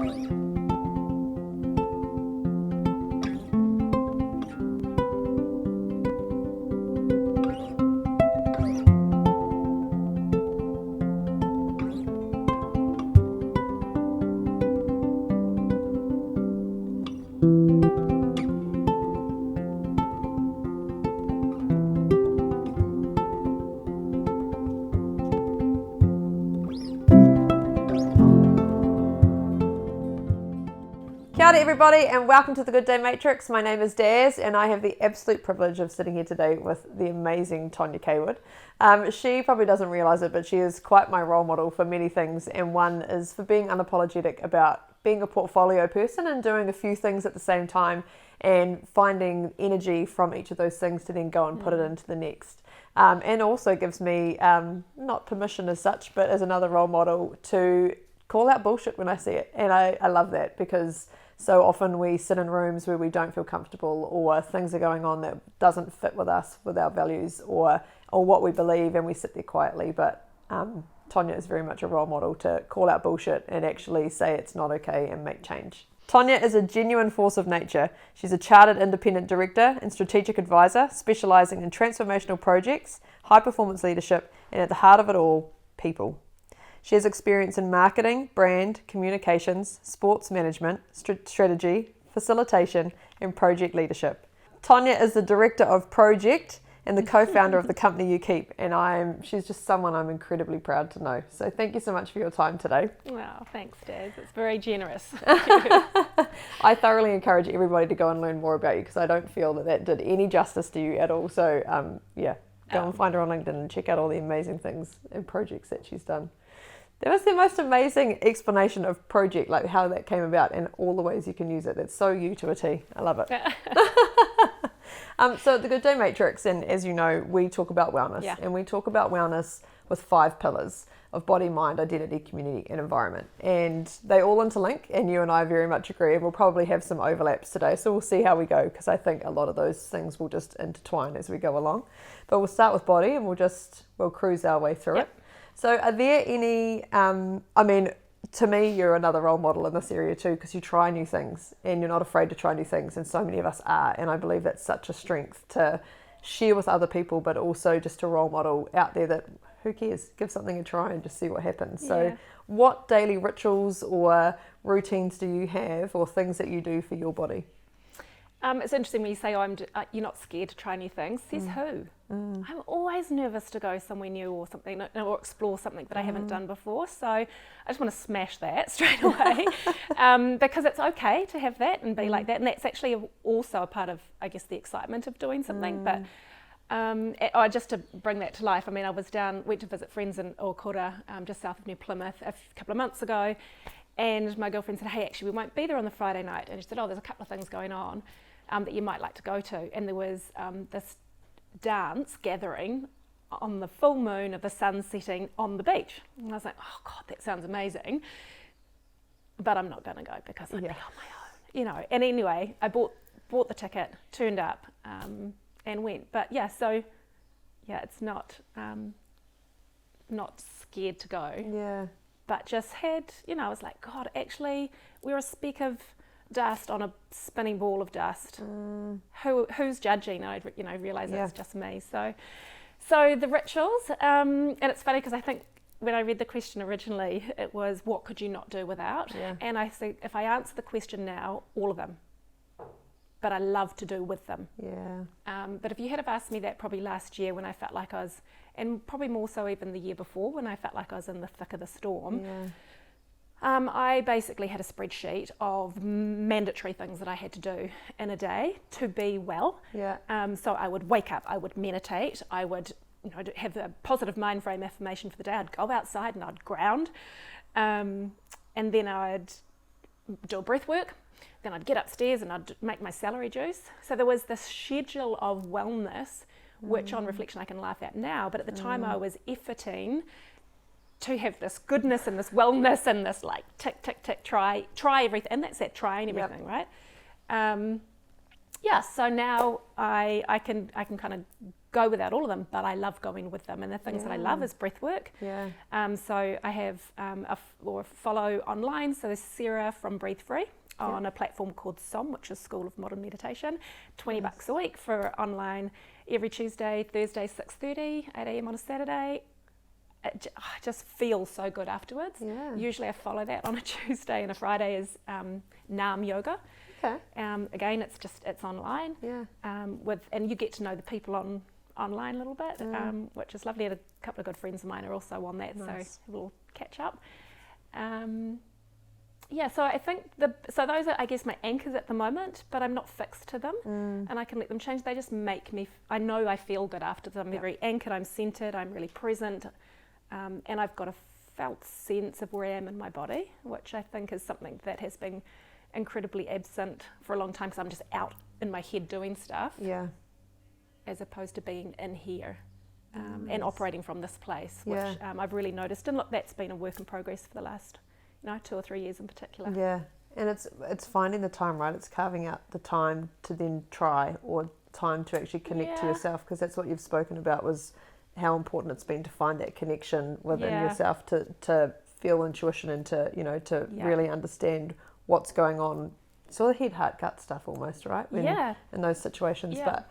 Kia ora everybody and welcome to the Good Day Matrix. My name is Daz and I have the absolute privilege of sitting here today with the amazing Tonia Cawood. She probably doesn't realise it, but she is quite my role model for many things, and one is for being unapologetic about being a portfolio person and doing a few things at the same time and finding energy from each of those things to then go and put it into the next. And also gives me, not permission as such, but as another role model to call out bullshit when I see it. And I love that because so often we sit in rooms where we don't feel comfortable or things are going on that doesn't fit with us, with our values or what we believe, and we sit there quietly. But Tonia is very much a role model to call out bullshit and actually say it's not okay and make change. Tonia is a genuine force of nature. She's a chartered independent director and strategic advisor, specialising in transformational projects, high performance leadership, and at the heart of it all, people. She has experience in marketing, brand, communications, sports management, strategy, facilitation, and project leadership. Tonia is the director of Pro-ject and the co-founder of the company you keep, and she's just someone I'm incredibly proud to know. So thank you so much for your time today. Wow, thanks, Daz. It's very generous. I thoroughly encourage everybody to go and learn more about you because I don't feel that did any justice to you at all. So go and find her on LinkedIn and check out all the amazing things and projects that she's done. That was the most amazing explanation of Pro-ject, like how that came about and all the ways you can use it. It's so you to a T. I love it. So the Good Day Matrix, and as you know, we talk about wellness, and we talk about wellness with 5 pillars of body, mind, identity, community, and environment. And they all interlink, and you and I very much agree, and we'll probably have some overlaps today. So we'll see how we go, because I think a lot of those things will just intertwine as we go along. But we'll start with body, and we'll cruise our way through it. So are there any, to me, you're another role model in this area too, because you try new things and you're not afraid to try new things. And so many of us are. And I believe that's such a strength to share with other people, but also just a role model out there that who cares? Give something a try and just see what happens. So what daily rituals or routines do you have or things that you do for your body? It's interesting when you say you're not scared to try new things. Says who? I'm always nervous to go somewhere new or something, or explore something that I haven't done before. So I just want to smash that straight away because it's okay to have that and be like that. And that's actually also a part of, I guess, the excitement of doing something. But just to bring that to life, I went to visit friends in kōrero, just south of New Plymouth a couple of months ago. And my girlfriend said, hey, actually, we won't be there on the Friday night. And she said, there's a couple of things going on that you might like to go to. And there was this dance gathering on the full moon of the sun setting on the beach. And I was like, oh, God, that sounds amazing. But I'm not going to go because I'd be on my own, And anyway, I bought the ticket, turned up and went. But it's not scared to go. Yeah. But just had, I was like, God, actually, we're a speck of dust on a spinning ball of dust. Who's judging? I realise it's just me. So the rituals, and it's funny because I think when I read the question originally, it was, what could you not do without? Yeah. And I think if I answer the question now, all of them. But I love to do with them. Yeah. But if you had have asked me that probably last year when I felt like I was, and probably more so even the year before when I felt like I was in the thick of the storm, I basically had a spreadsheet of mandatory things that I had to do in a day to be well. Yeah. So I would wake up, I would meditate, I would have a positive mind frame affirmation for the day. I'd go outside and I'd ground, and then I'd do a breath work. Then I'd get upstairs and I'd make my celery juice. So there was this schedule of wellness, which on reflection I can laugh at now, but at the time I was efforting to have this goodness and this wellness and this like tick, tick, tick, try everything. And that's that trying everything, right? So now I can kind of go without all of them, but I love going with them. And the things that I love is breath work. Yeah. So I have or follow online. So there's Sarah from Breathe Free on a platform called SOM, which is School of Modern Meditation. $20 a week for online every Tuesday, Thursday, 6:30, 8 a.m. on a Saturday. I just feel so good afterwards. Yeah. Usually I follow that on a Tuesday, and a Friday is Nam Yoga. Okay. Again, it's online. Yeah. And you get to know the people online a little bit, which is lovely. And a couple of good friends of mine are also on that, Nice. so we'll catch up. So I think those are, I guess, my anchors at the moment, but I'm not fixed to them, and I can let them change. They just make me, I know I feel good after them. I'm very anchored, I'm centered, I'm really present, and I've got a felt sense of where I am in my body, which I think is something that has been incredibly absent for a long time, because I'm just out in my head doing stuff, as opposed to being in here and operating from this place, which I've really noticed. And look, that's been a work in progress for the last 2 or 3 years in particular. Yeah, and it's finding the time, right? It's carving out the time to then try, or time to actually connect to yourself, because that's what you've spoken about, was how important it's been to find that connection within yourself, to feel intuition, and to really understand what's going on. Sort of head, heart, gut stuff almost, right? In those situations. But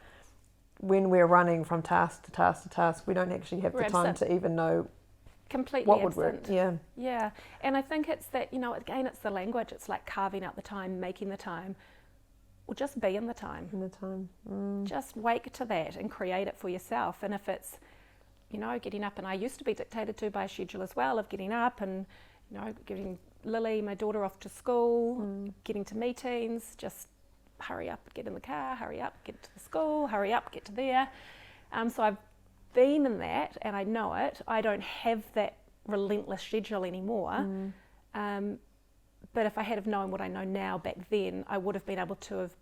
when we're running from task to task to task, we don't actually have the time to even know completely what absent. would work. Yeah. And I think it's that, again, it's the language. It's like carving out the time, making the time, or just be in the time. Just wake to that and create it for yourself. And if it's, getting up, and I used to be dictated to by a schedule as well, of getting up and, getting Lily, my daughter, off to school, getting to meetings, just hurry up, get in the car, hurry up, get to the school, hurry up, get to there. So I've been in that, and I know it. I don't have that relentless schedule anymore. But if I had have known what I know now back then, I would have been able to have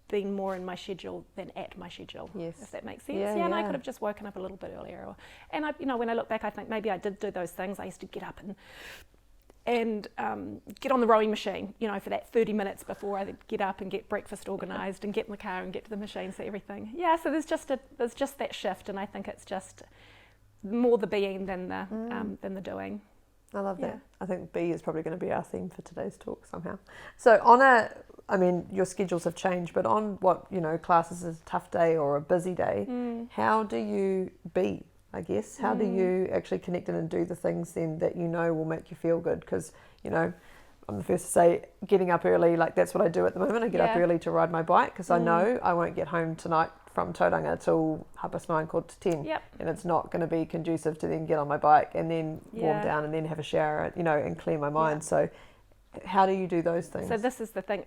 been more in my schedule than at my schedule. Yes. If that makes sense. And I could have just woken up a little bit earlier. And when I look back, I think maybe I did do those things. I used to get up and get on the rowing machine, for that 30 minutes before I get up and get breakfast organised and get in the car and get to the machine, so everything. So there's just that shift, and I think it's just more the being than the doing. I love that. I think B is probably going to be our theme for today's talk somehow. So your schedules have changed, but on what, classes is a tough day or a busy day, how do you be? I guess, how do you actually connect in and do the things then that will make you feel good? Because, I'm the first to say, getting up early, like that's what I do at the moment. I get up early to ride my bike, because I know I won't get home tonight from Tauranga till 9:30, 10:15. And it's not going to be conducive to then get on my bike and then warm down and then have a shower, and clear my mind. So how do you do those things? So this is the thing,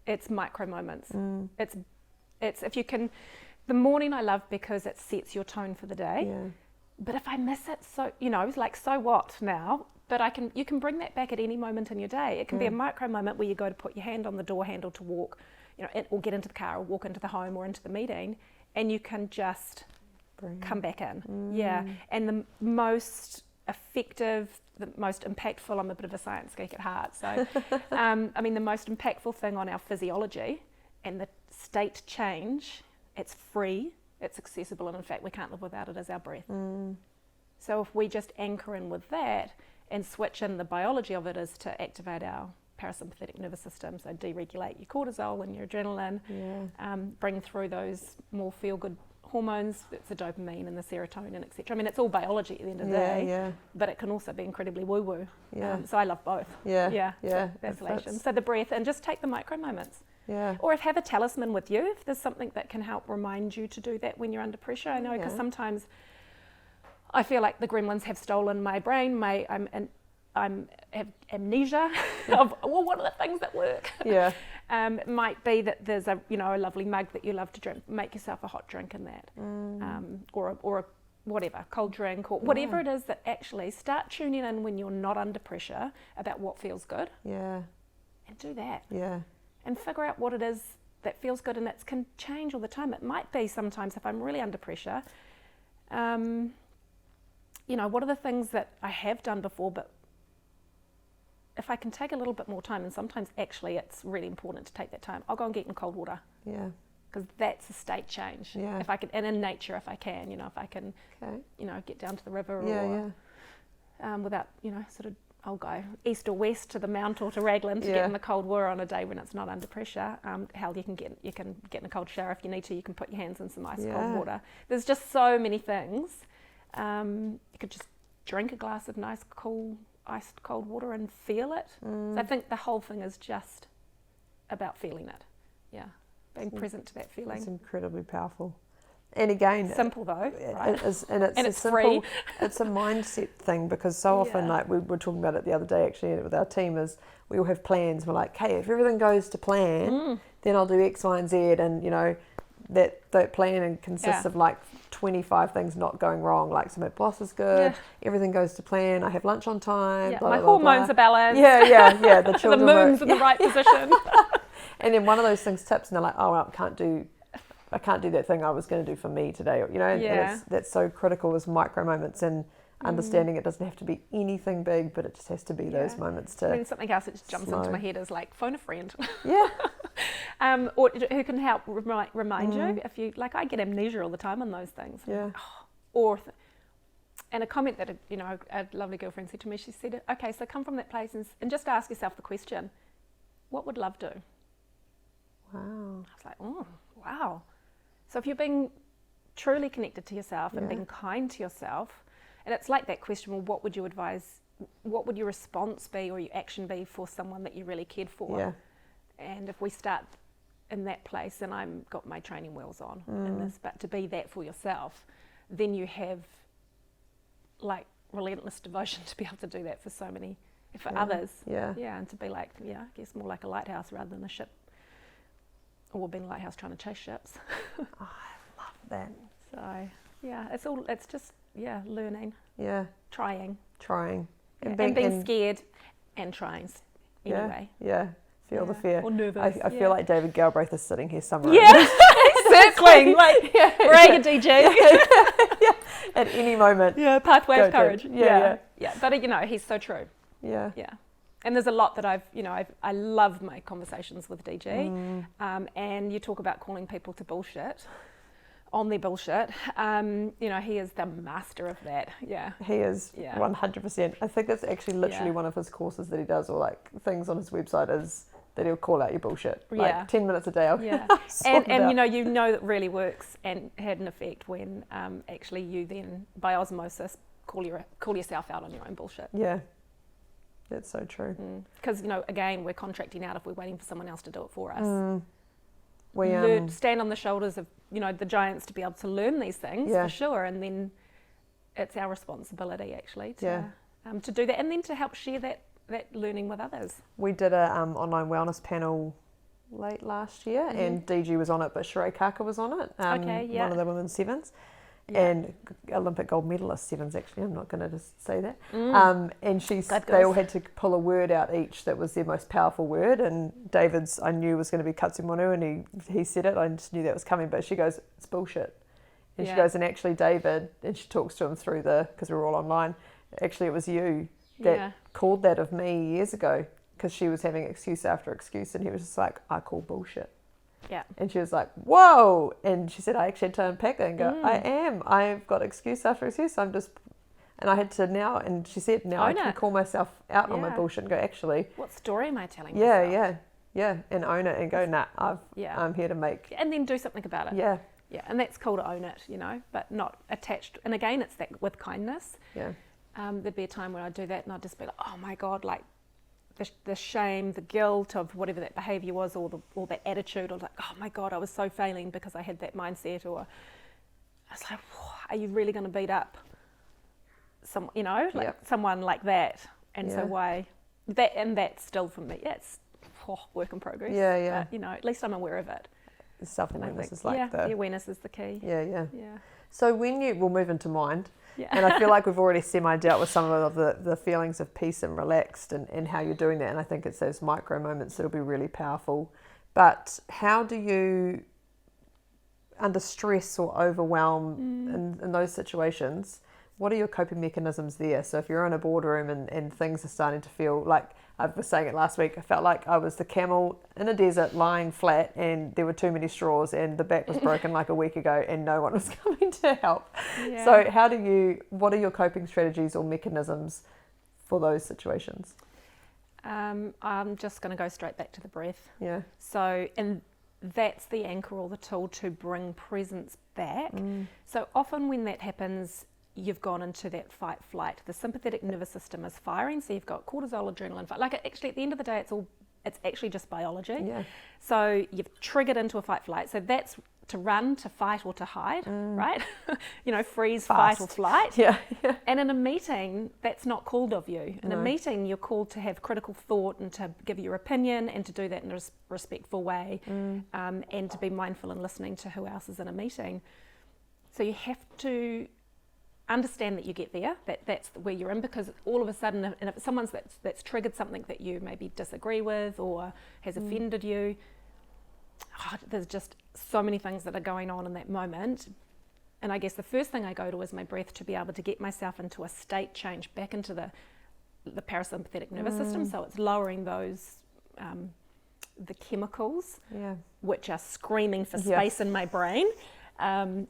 it's micro moments. It's if you can, the morning I love because it sets your tone for the day. But if I miss it, so it's like, so what now? But you can bring that back at any moment in your day. It can be a micro moment where you go to put your hand on the door handle to walk, or get into the car, or walk into the home, or into the meeting, and you can just come back in. And the most effective, the most impactful, I'm a bit of a science geek at heart, so the most impactful thing on our physiology and the state change, it's free, it's accessible, and in fact we can't live without it, as our breath. So if we just anchor in with that and switch in, the biology of it is to activate our parasympathetic nervous system, so deregulate your cortisol and your adrenaline, bring through those more feel-good hormones, it's the dopamine and the serotonin, etc. It's all biology at the end of the day, but it can also be incredibly woo-woo. So I love both. Vacillation. So the breath, and just take the micro moments. Or have a talisman with you, if there's something that can help remind you to do that when you're under pressure. I know, because sometimes I feel like the gremlins have stolen my brain. I'm have amnesia of what are the things that work. It might be that there's a lovely mug that you love to drink. Make yourself a hot drink in that, or a whatever, cold drink, or whatever it is, that actually start tuning in when you're not under pressure about what feels good. And do that. And figure out what it is that feels good, and that can change all the time. It might be sometimes, if I'm really under pressure, what are the things that I have done before, but if I can take a little bit more time, and sometimes actually it's really important to take that time, I'll go and get in cold water. because that's a state change. Yeah. If I can, and in nature, if I can, if I can, get down to the river or without, sort of, I'll go east or west to the Mount or to Raglan to get in the cold water on a day when it's not under pressure. Hell, you can get in a cold shower if you need to. You can put your hands in some ice cold water. There's just so many things. You could just drink a glass of nice, cool, iced cold water and feel it. So I think the whole thing is just about feeling it. Yeah, being present to that feeling. It's incredibly powerful. And again, simple though, right? It is, and it's simple, free. It's a mindset thing, because so often, like we were talking about it the other day actually with our team, is we all have plans. We're like, hey, if everything goes to plan, then I'll do X, Y, and Z, and that plan consists of like 25 things not going wrong. Like, so my boss is good, everything goes to plan, I have lunch on time, blah, my blah, hormones blah. are balanced. The children the moon's in the right position. And then one of those things tips, and they're like, oh, well, I can't do that thing I was going to do for me today. And that's so critical, is micro moments, and understanding it doesn't have to be anything big, but it just has to be those moments to. I mean, something else that just jumps into my head is like phone a friend. Yeah. Or who can help remind you if you, like, I get amnesia all the time on those things. Yeah. And a comment that a lovely girlfriend said to me, she said, okay, so come from that place and just ask yourself the question, what would love do? Wow. I was like, oh, wow. So if you're being truly connected to yourself and being kind to yourself, and it's like that question, well, what would you advise, what would your response be or your action be for someone that you really cared for? Yeah. And if we start in that place, then I've got my training wheels on in this, but to be that for yourself, then you have like relentless devotion to be able to do that for others. Yeah. Yeah, and to be like, I guess more like a lighthouse rather than a ship. Or being a lighthouse trying to chase ships. Oh, I love that. So, it's just learning. Yeah. Trying. And being scared and trying anyway. Yeah. Feel the fear. Or nervous. I feel like David Galbraith is sitting here somewhere. Yeah, circling, like, brag a DJ. At any moment. Yeah, pathway of courage. Yeah. But, he's so true. Yeah. Yeah. And there's a lot that I love my conversations with DG, and you talk about calling people to bullshit, on their bullshit. He is the master of that. Yeah. He is 100%. I think that's actually literally one of his courses that he does, or like things on his website, is that he'll call out your bullshit. Like 10 minutes a day. And that really works and had an effect when actually you then, by osmosis, call yourself out on your own bullshit. Yeah. That's so true. Because, again, we're contracting out if we're waiting for someone else to do it for us. We stand on the shoulders of, the giants to be able to learn these things, for sure. And then it's our responsibility, actually, to do that. And then to help share that learning with others. We did a online wellness panel late last year, and DG was on it, but Sheree Kaka was on it. One of the women's sevens. And Olympic gold medalist sevens, actually, I'm not going to just say that. And they all had to pull a word out each that was their most powerful word, and David's I knew was going to be katsumonu, and he said it, I just knew that was coming, but she goes, it's bullshit. And she goes, and actually David, and she talks to him through because we were all online, actually it was you that called that of me years ago, because she was having excuse after excuse, and he was just like, I call bullshit. Yeah. And she was like, whoa. And she said, I actually had to unpack that and go, I've got excuse after excuse. And I had to now, and she said, now I can call myself out on my bullshit and go, actually. What story am I telling myself? Yeah. And own it and go, nah, I'm here to make. And then do something about it. Yeah. Yeah. And that's cool to own it, but not attached. And again, it's that with kindness. Yeah. There'd be a time when I'd do that and I'd just be like, oh my God, like, the shame, the guilt of whatever that behaviour was, or that attitude, or like, oh my God, I was so failing because I had that mindset, or I was like, are you really going to beat up someone like that? And so why that, and that's still for me, it's work in progress. Yeah. But, at least I'm aware of it. The self-awareness is like the awareness is the key. Yeah. So we'll move into mind. Yeah. And I feel like we've already dealt with some of the feelings of peace and relaxed and how you're doing that. And I think it's those micro moments that'll be really powerful. But how do you, under stress or overwhelm in those situations, what are your coping mechanisms there? So if you're in a boardroom and things are starting to feel like, I was saying it last week, I felt like I was the camel in a desert lying flat and there were too many straws and the back was broken like a week ago and no one was coming to help. Yeah. So what are your coping strategies or mechanisms for those situations? I'm just going to go straight back to the breath. Yeah. So, and that's the anchor or the tool to bring presence back. So often when that happens, you've gone into that fight flight. The sympathetic nervous system is firing, so you've got cortisol, adrenaline, fight. Like actually at the end of the day, it's actually just biology. Yeah. So you've triggered into a fight flight. So that's to run, to fight, or to hide, right? Freeze, Fast. fight, or flight. Yeah. And in a meeting, that's not called of you. In a meeting, you're called to have critical thought and to give your opinion and to do that in a respectful way, and to be mindful and listening to who else is in a meeting. So you have to understand that you get there, that's where you're in, because all of a sudden, and if someone's that's triggered something that you maybe disagree with or has offended you, there's just so many things that are going on in that moment. And I guess the first thing I go to is my breath, to be able to get myself into a state change back into the parasympathetic nervous system. So it's lowering those the chemicals which are screaming for space in my brain. And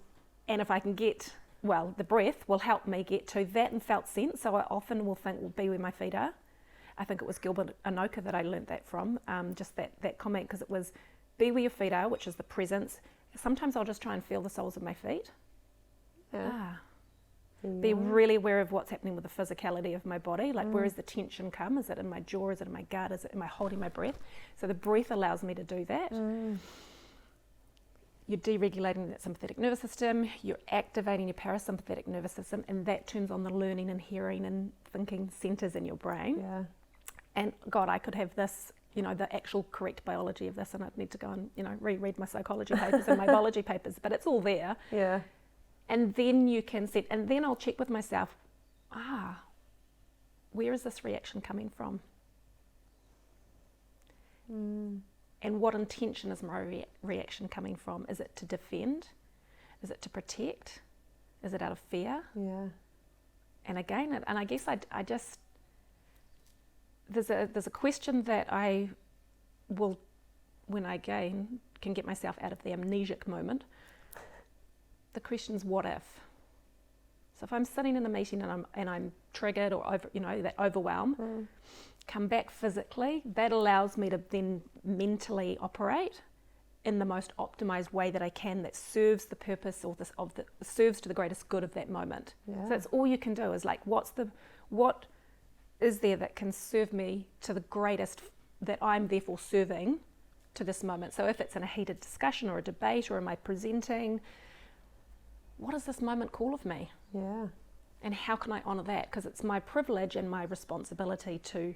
if I can get, the breath will help me get to that and felt sense. So I often will think, be where my feet are. I think it was Gilbert Anoka that I learnt that from, just that comment, because it was be where your feet are, which is the presence. Sometimes I'll just try and feel the soles of my feet. Be really aware of what's happening with the physicality of my body, like where is the tension come? Is it in my jaw? Is it in my gut? Am I holding my breath? So the breath allows me to do that. You're deregulating that sympathetic nervous system, you're activating your parasympathetic nervous system, and that turns on the learning and hearing and thinking centers in your brain. Yeah. And God, I could have this, the actual correct biology of this, and I'd need to go and, reread my psychology papers and my biology papers, but it's all there. Yeah. And then you can set, and then I'll check with myself, where is this reaction coming from? And what intention is my reaction coming from? Is it to defend? Is it to protect? Is it out of fear? Yeah. And again, and I guess I just, there's a question that I will, when I again can get myself out of the amnesic moment, the question's what if? So if I'm sitting in a meeting and I'm triggered or that overwhelm, come back physically, that allows me to then mentally operate in the most optimized way that I can, that serves the purpose or serves to the greatest good of that moment. So that's all you can do is like, what is there that can serve me to the greatest, that I'm therefore serving to this moment. So if it's in a heated discussion or a debate, or am I presenting, what does this moment call of me? Yeah. And how can I honour that? Because it's my privilege and my responsibility to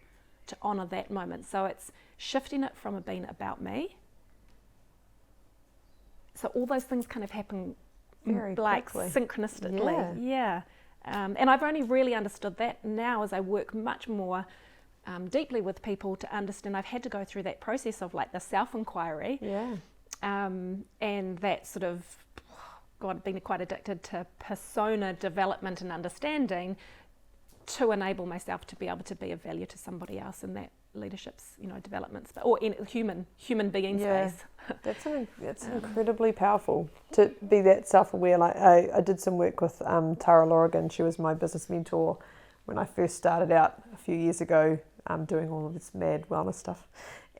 honour that moment. So it's shifting it from being about me. So all those things kind of happen very quickly, synchronistically. Yeah. And I've only really understood that now as I work much more deeply with people to understand. I've had to go through that process of like the self-inquiry. Yeah. And that sort of, God, been quite addicted to persona development and understanding to enable myself to be able to be of value to somebody else in that leadership's, developments, or in human being space. That's incredibly powerful to be that self-aware. Like I did some work with Tara Lorigan. She was my business mentor when I first started out a few years ago, doing all of this mad wellness stuff.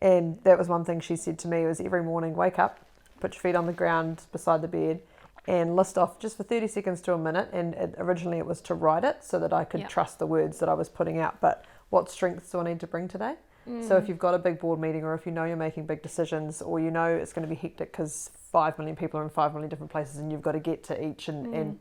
And that was one thing she said to me was every morning, wake up, put your feet on the ground beside the bed, and list off just for 30 seconds to a minute. And originally it was to write it so that I could trust the words that I was putting out. But what strengths do I need to bring today? So if you've got a big board meeting, or if you know you're making big decisions, or you know it's going to be hectic because 5 million people are in 5 million different places and you've got to get to each and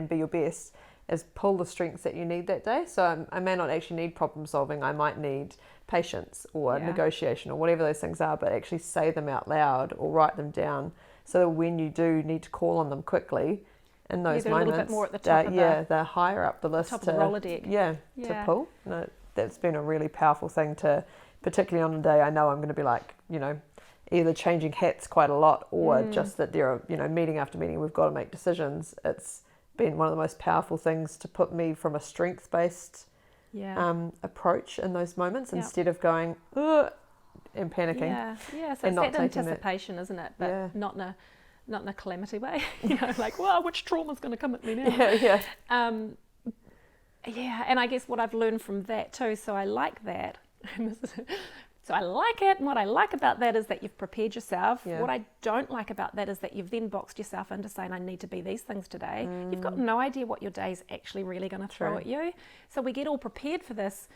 be your best, is pull the strengths that you need that day. So I may not actually need problem solving. I might need patience or negotiation or whatever those things are, but actually say them out loud or write them down, so that when you do need to call on them quickly in those moments, a little bit more at the top they're higher up the list, top of the Rolodex. To pull. No, that's been a really powerful thing to, particularly on a day I know I'm going to be like, either changing hats quite a lot, or just that there are, meeting after meeting, we've got to make decisions. It's been one of the most powerful things to put me from a strength-based approach in those moments instead of going, ugh, and panicking. Yeah, so it's that anticipation, isn't it? But not in a calamity way. Like, well, which trauma's going to come at me now? And I guess what I've learned from that too, so I like that. So I like it, and what I like about that is that you've prepared yourself. What I don't like about that is that you've then boxed yourself into saying, I need to be these things today. You've got no idea what your day's actually really going to throw at you. So we get all prepared for this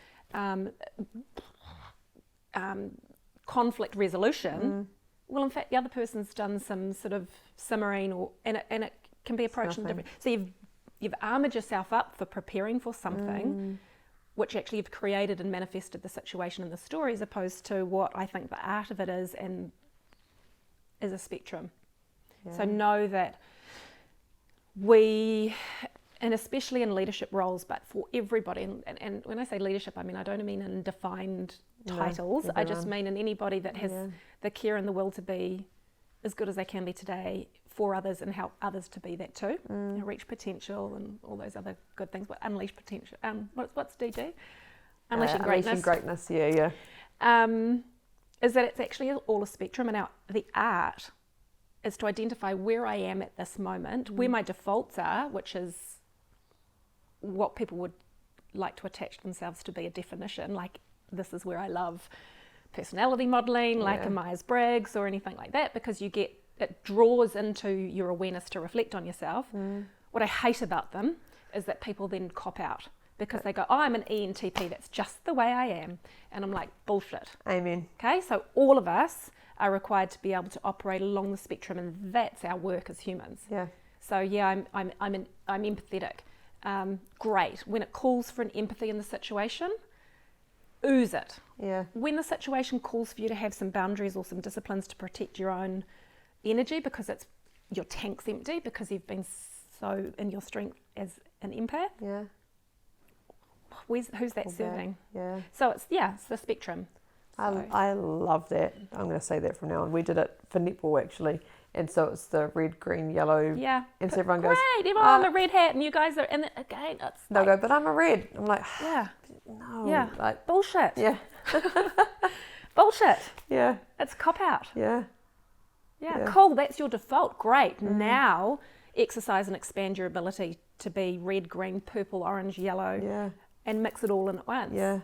conflict resolution. Well, in fact, the other person's done some sort of simmering, and it can be approached in different. So you've armoured yourself up for preparing for something, which actually you've created and manifested the situation in the story, as opposed to what I think the art of it is, and is a spectrum. So know that we, and especially in leadership roles, but for everybody, and when I say leadership, I don't mean in defined titles. I just mean in anybody that has the care and the will to be as good as they can be today for others and help others to be that too, reach potential and all those other good things. But unleash potential. What's DG? Unleashing greatness. Unleashing greatness. Is that it's actually all a spectrum, and the art is to identify where I am at this moment, where my defaults are, which is what people would like to attach themselves to be a definition. Like, this is where I love personality modelling, like a Myers-Briggs or anything like that, because it draws into your awareness to reflect on yourself. What I hate about them is that people then cop out because they go, I'm an ENTP, that's just the way I am. And I'm like, bullshit. Amen. Okay, so all of us are required to be able to operate along the spectrum, and that's our work as humans. So I'm empathetic. Great. When it calls for an empathy in the situation, ooze it. When the situation calls for you to have some boundaries or some disciplines to protect your own energy because your tank's empty because you've been so in your strength as an empath, who's that serving? So it's the spectrum. So. I love that. I'm going to say that from now on. We did it for netball actually, and so it's the red, green, yellow. And so everyone goes, great, everyone on the red hat, and you guys are. And again, it's they'll go, but I'm a red. I'm like, no, like bullshit. Bullshit. It's cop out. Cool. That's your default. Great. Now exercise and expand your ability to be red, green, purple, orange, yellow, and mix it all in at once.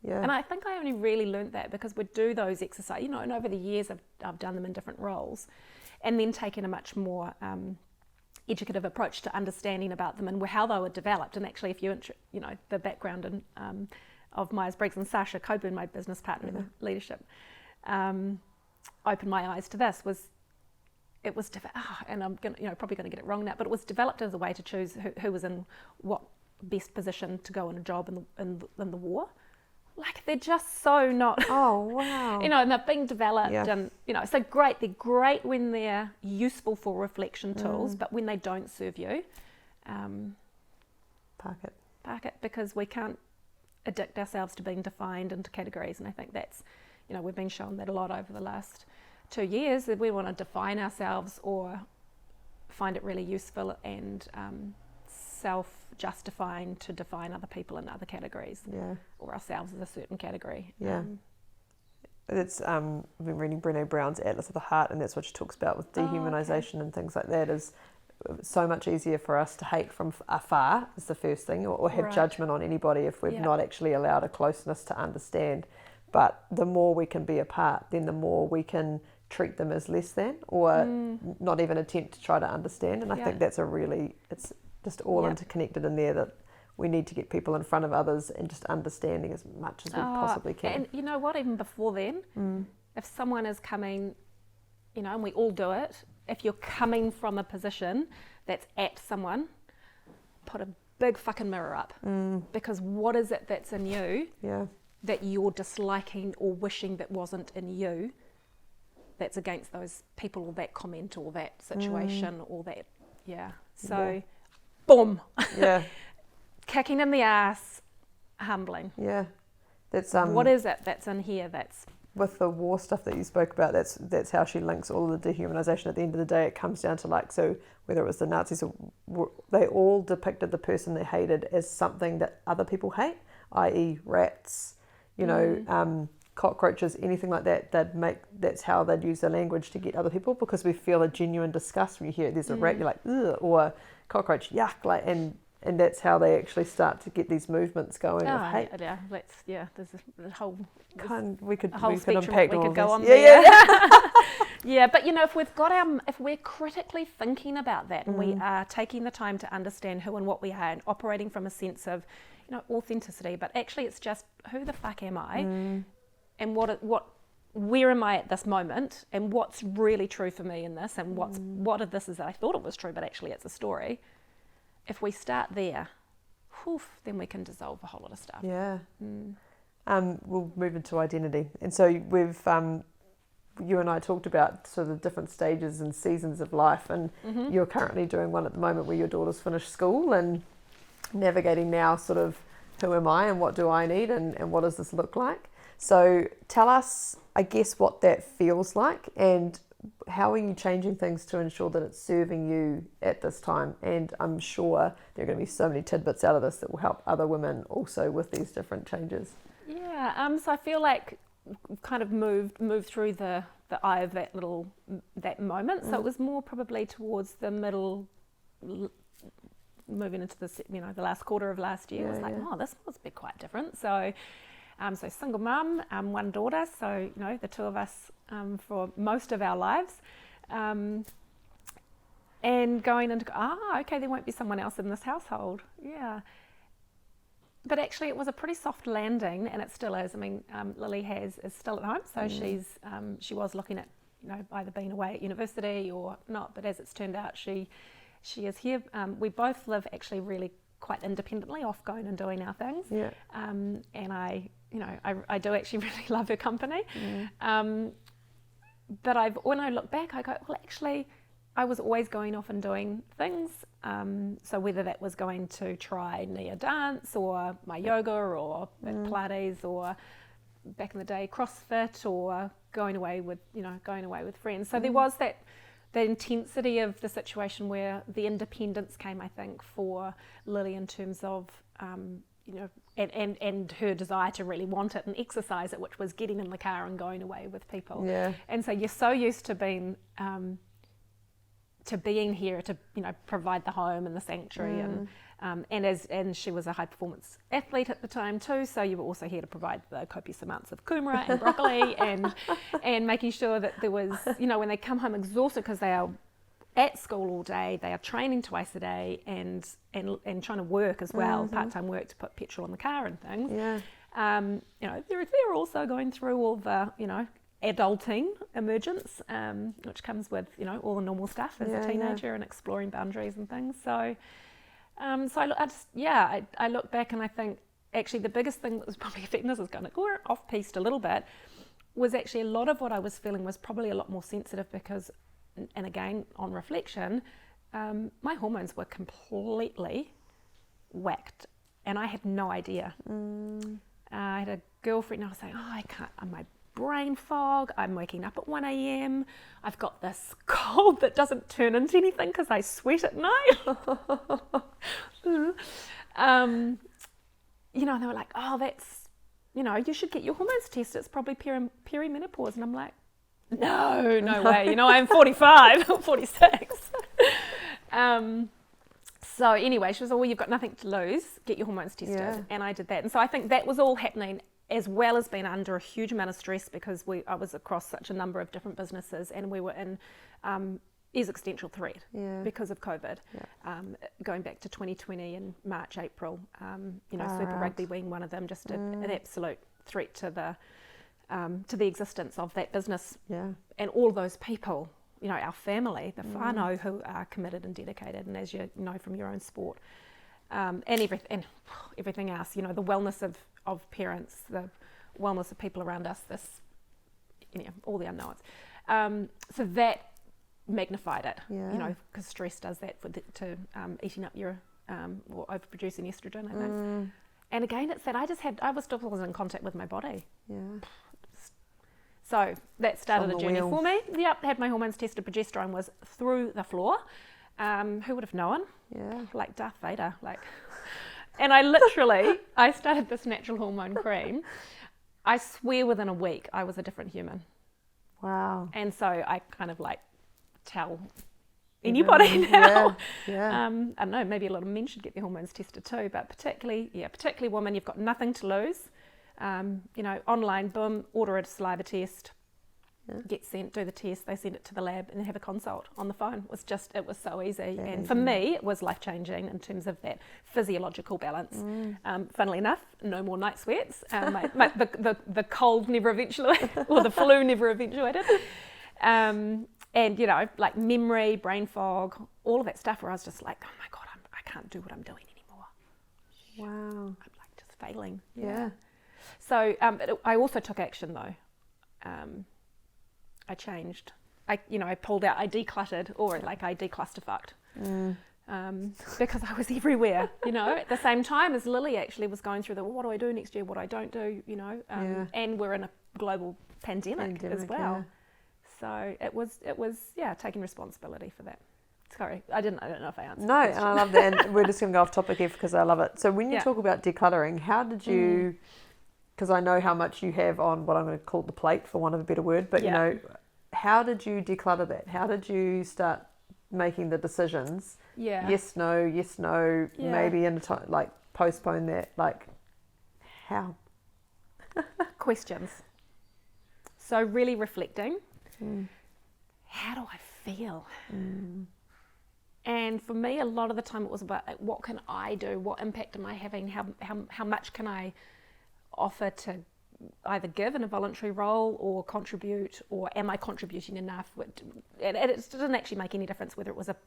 And I think I only really learnt that because we do those exercises, and over the years I've done them in different roles, and then taken a much more educative approach to understanding about them and how they were developed. And actually, if the background of Myers-Briggs, and Sasha Coburn, my business partner in leadership, opened my eyes to this. It was and I'm probably going to get it wrong now, but it was developed as a way to choose who was in what best position to go on a job in the war. Like, they're just so not. Oh, wow. And they're being developed, and so great. They're great when they're useful for reflection tools, but when they don't serve you, park it, because we can't addict ourselves to being defined into categories. And I think that's, we've been shown that a lot over the last 2 years, that we want to define ourselves or find it really useful and self-justifying to define other people in other categories, or ourselves as a certain category. It's I've been reading Brené Brown's Atlas of the Heart, and that's what she talks about with dehumanization and things like that. Is so much easier for us to hate from afar is the first thing, or have judgment on anybody if we've not actually allowed a closeness to understand. But the more we can be apart, then the more we can treat them as less than, or not even attempt to try to understand. And I think that's it's just all interconnected in there, that we need to get people in front of others and just understanding as much as we possibly can. And you know what, even before then, if someone is coming, and we all do it, if you're coming from a position that's at someone, put a big fucking mirror up. Because what is it that's in you that you're disliking or wishing that wasn't in you, that's against those people or that comment or that situation or that, so boom. Kicking in the ass, humbling. That's what is it that's in here that's with the war stuff that you spoke about, that's how she links all of the dehumanization. At the end of the day, it comes down to so whether it was the Nazis, or they all depicted the person they hated as something that other people hate. i.e. rats, cockroaches, anything like that, that's how they'd use their language to get other people, because we feel a genuine disgust when you hear there's a rat, you're like, ugh, or cockroach, yuck, like, and that's how they actually start to get these movements going of hate. There's a whole We could spectrum unpack we all could of go this. on Yeah, there. yeah. Yeah, but if we're critically thinking about that and we are taking the time to understand who and what we are and operating from a sense of, authenticity, but actually it's just who the fuck am I, and where am I at this moment, and what's really true for me in this, and what of this is that I thought it was true, but actually it's a story. If we start there, then we can dissolve a whole lot of stuff. Yeah. We'll move into identity. And so we've, you and I talked about sort of different stages and seasons of life, and you're currently doing one at the moment where your daughter's finished school and navigating now sort of who am I and what do I need and what does this look like. So tell us, I guess, what that feels like, and how are you changing things to ensure that it's serving you at this time? And I'm sure there are going to be so many tidbits out of this that will help other women also with these different changes. Yeah, so I feel like we've kind of moved through the eye of that moment. So it was more probably towards the middle, moving into the last quarter of last year. It was like, this must be quite different. So single mum, one daughter, so the two of us for most of our lives, and going into okay, there won't be someone else in this household. Yeah, but actually it was a pretty soft landing, and it still is. I mean, Lily is still at home, so she was looking at either being away at university or not, but as it's turned out, she is here. We both live actually really quite independently, off going and doing our things. Yeah. And I do actually really love her company. But when I look back, I go, well, actually, I was always going off and doing things. So whether that was going to try Nia dance or my yoga or Pilates or back in the day CrossFit or going away with friends. So there was that intensity of the situation where the independence came, I think, for Lily in terms of, and her desire to really want it and exercise it, which was getting in the car and going away with people. Yeah. And so you're so used to being here to provide the home and the sanctuary, and she was a high performance athlete at the time too, so you were also here to provide the copious amounts of kumara and broccoli and making sure that there was, when they come home exhausted because they are at school all day, they are training twice a day and trying to work as well, part-time work to put petrol in the car and things. Yeah. They're also going through all the adulting emergence, which comes with all the normal stuff as a teenager and exploring boundaries and things. So I look back and I think actually the biggest thing that was probably affecting this is kind of off-piste a little bit, was actually a lot of what I was feeling was probably a lot more sensitive because, and again on reflection, my hormones were completely whacked and I had no idea. I had a girlfriend and I was saying, I can't, my brain fog, I'm waking up at 1 a.m, I've got this cold that doesn't turn into anything because I sweat at night. They were like, that's, you should get your hormones tested, it's probably perimenopause. And I'm like, no way, I'm 45, 46. So anyway, she was like, well, you've got nothing to lose, get your hormones tested. Yeah. And I did that. And so I think that was all happening as well as being under a huge amount of stress because I was across such a number of different businesses and we were in existential threat because of COVID. Yeah. Going back to 2020 in March, April, Super Rugby being one of them, just an absolute threat to the existence of that business and all those people, our family, the whānau who are committed and dedicated, and as you know from your own sport, and everything else, the wellness of parents, the wellness of people around us, all the unknowns. So that magnified it, because stress does that to eating up your or overproducing estrogen, I think. And again, it's that I was still in contact with my body. Yeah. So that started a journey for me. Yep, had my hormones tested, progesterone was through the floor. Who would have known? Yeah. Like Darth Vader, And I started this natural hormone cream. I swear within a week I was a different human. Wow. And so I kind of like tell anybody now. Yeah. I don't know, maybe a lot of men should get their hormones tested too, but particularly women, you've got nothing to lose. Online, boom, order a saliva test, get sent, do the test, they send it to the lab and have a consult on the phone. It was so easy. And for me, it was life-changing in terms of that physiological balance. Funnily enough, no more night sweats. The cold never eventuated, or the flu never eventuated. And, like memory, brain fog, all of that stuff where I was just like, oh my God, I can't do what I'm doing anymore. Wow. I'm like just failing. Yeah. So I also took action though. I changed. I pulled out, I decluttered, or like I decluster-fucked. Because I was everywhere, at the same time as Lily actually was going through what do I do next year, what I don't do, and we're in a global pandemic as well. Yeah. So it was taking responsibility for that. Sorry, I don't know if I answered. No, and I love that, and we're just going to go off topic here because I love it. So when you talk about decluttering, how did you, because I know how much you have on what I'm going to call the plate, for want of a better word, but how did you declutter that? How did you start making the decisions? Yeah. Yes, no, maybe in a time, like postpone that, like how? Questions. So really reflecting. How do I feel? And for me, a lot of the time it was about like, what can I do? What impact am I having? How much can I offer to either give in a voluntary role or contribute, or am I contributing enough? It didn't actually make any difference whether it was a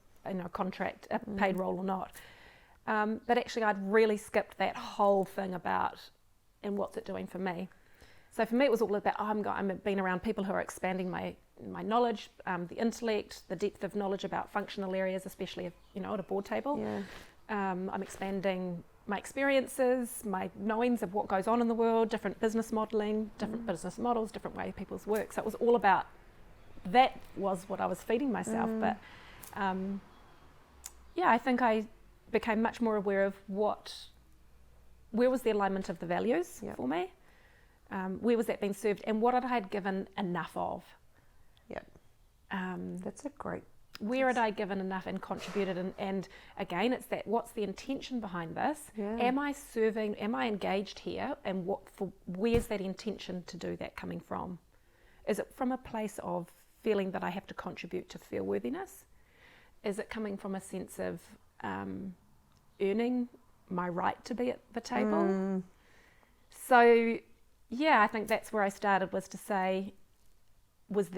contract, a paid role or not. But actually I'd really skipped that whole thing about, and what's it doing for me? So for me, it was all about, I'm being around people who are expanding my knowledge, the intellect, the depth of knowledge about functional areas, especially at a board table. Yeah. I'm expanding my experiences, my knowings of what goes on in the world, different business modelling, different business models, different way people's work. So it was all about, that was what I was feeding myself. But I think I became much more aware of where was the alignment of the values for me. Where was that being served, and what had I given enough of? Yep. That's a great. Where had I given enough and contributed? And again, it's that, what's the intention behind this? Yeah. Am I serving? Am I engaged here? And where's that intention to do that coming from? Is it from a place of feeling that I have to contribute to feel worthiness? Is it coming from a sense of earning my right to be at the table? So. Yeah, I think that's where I started, was to say, where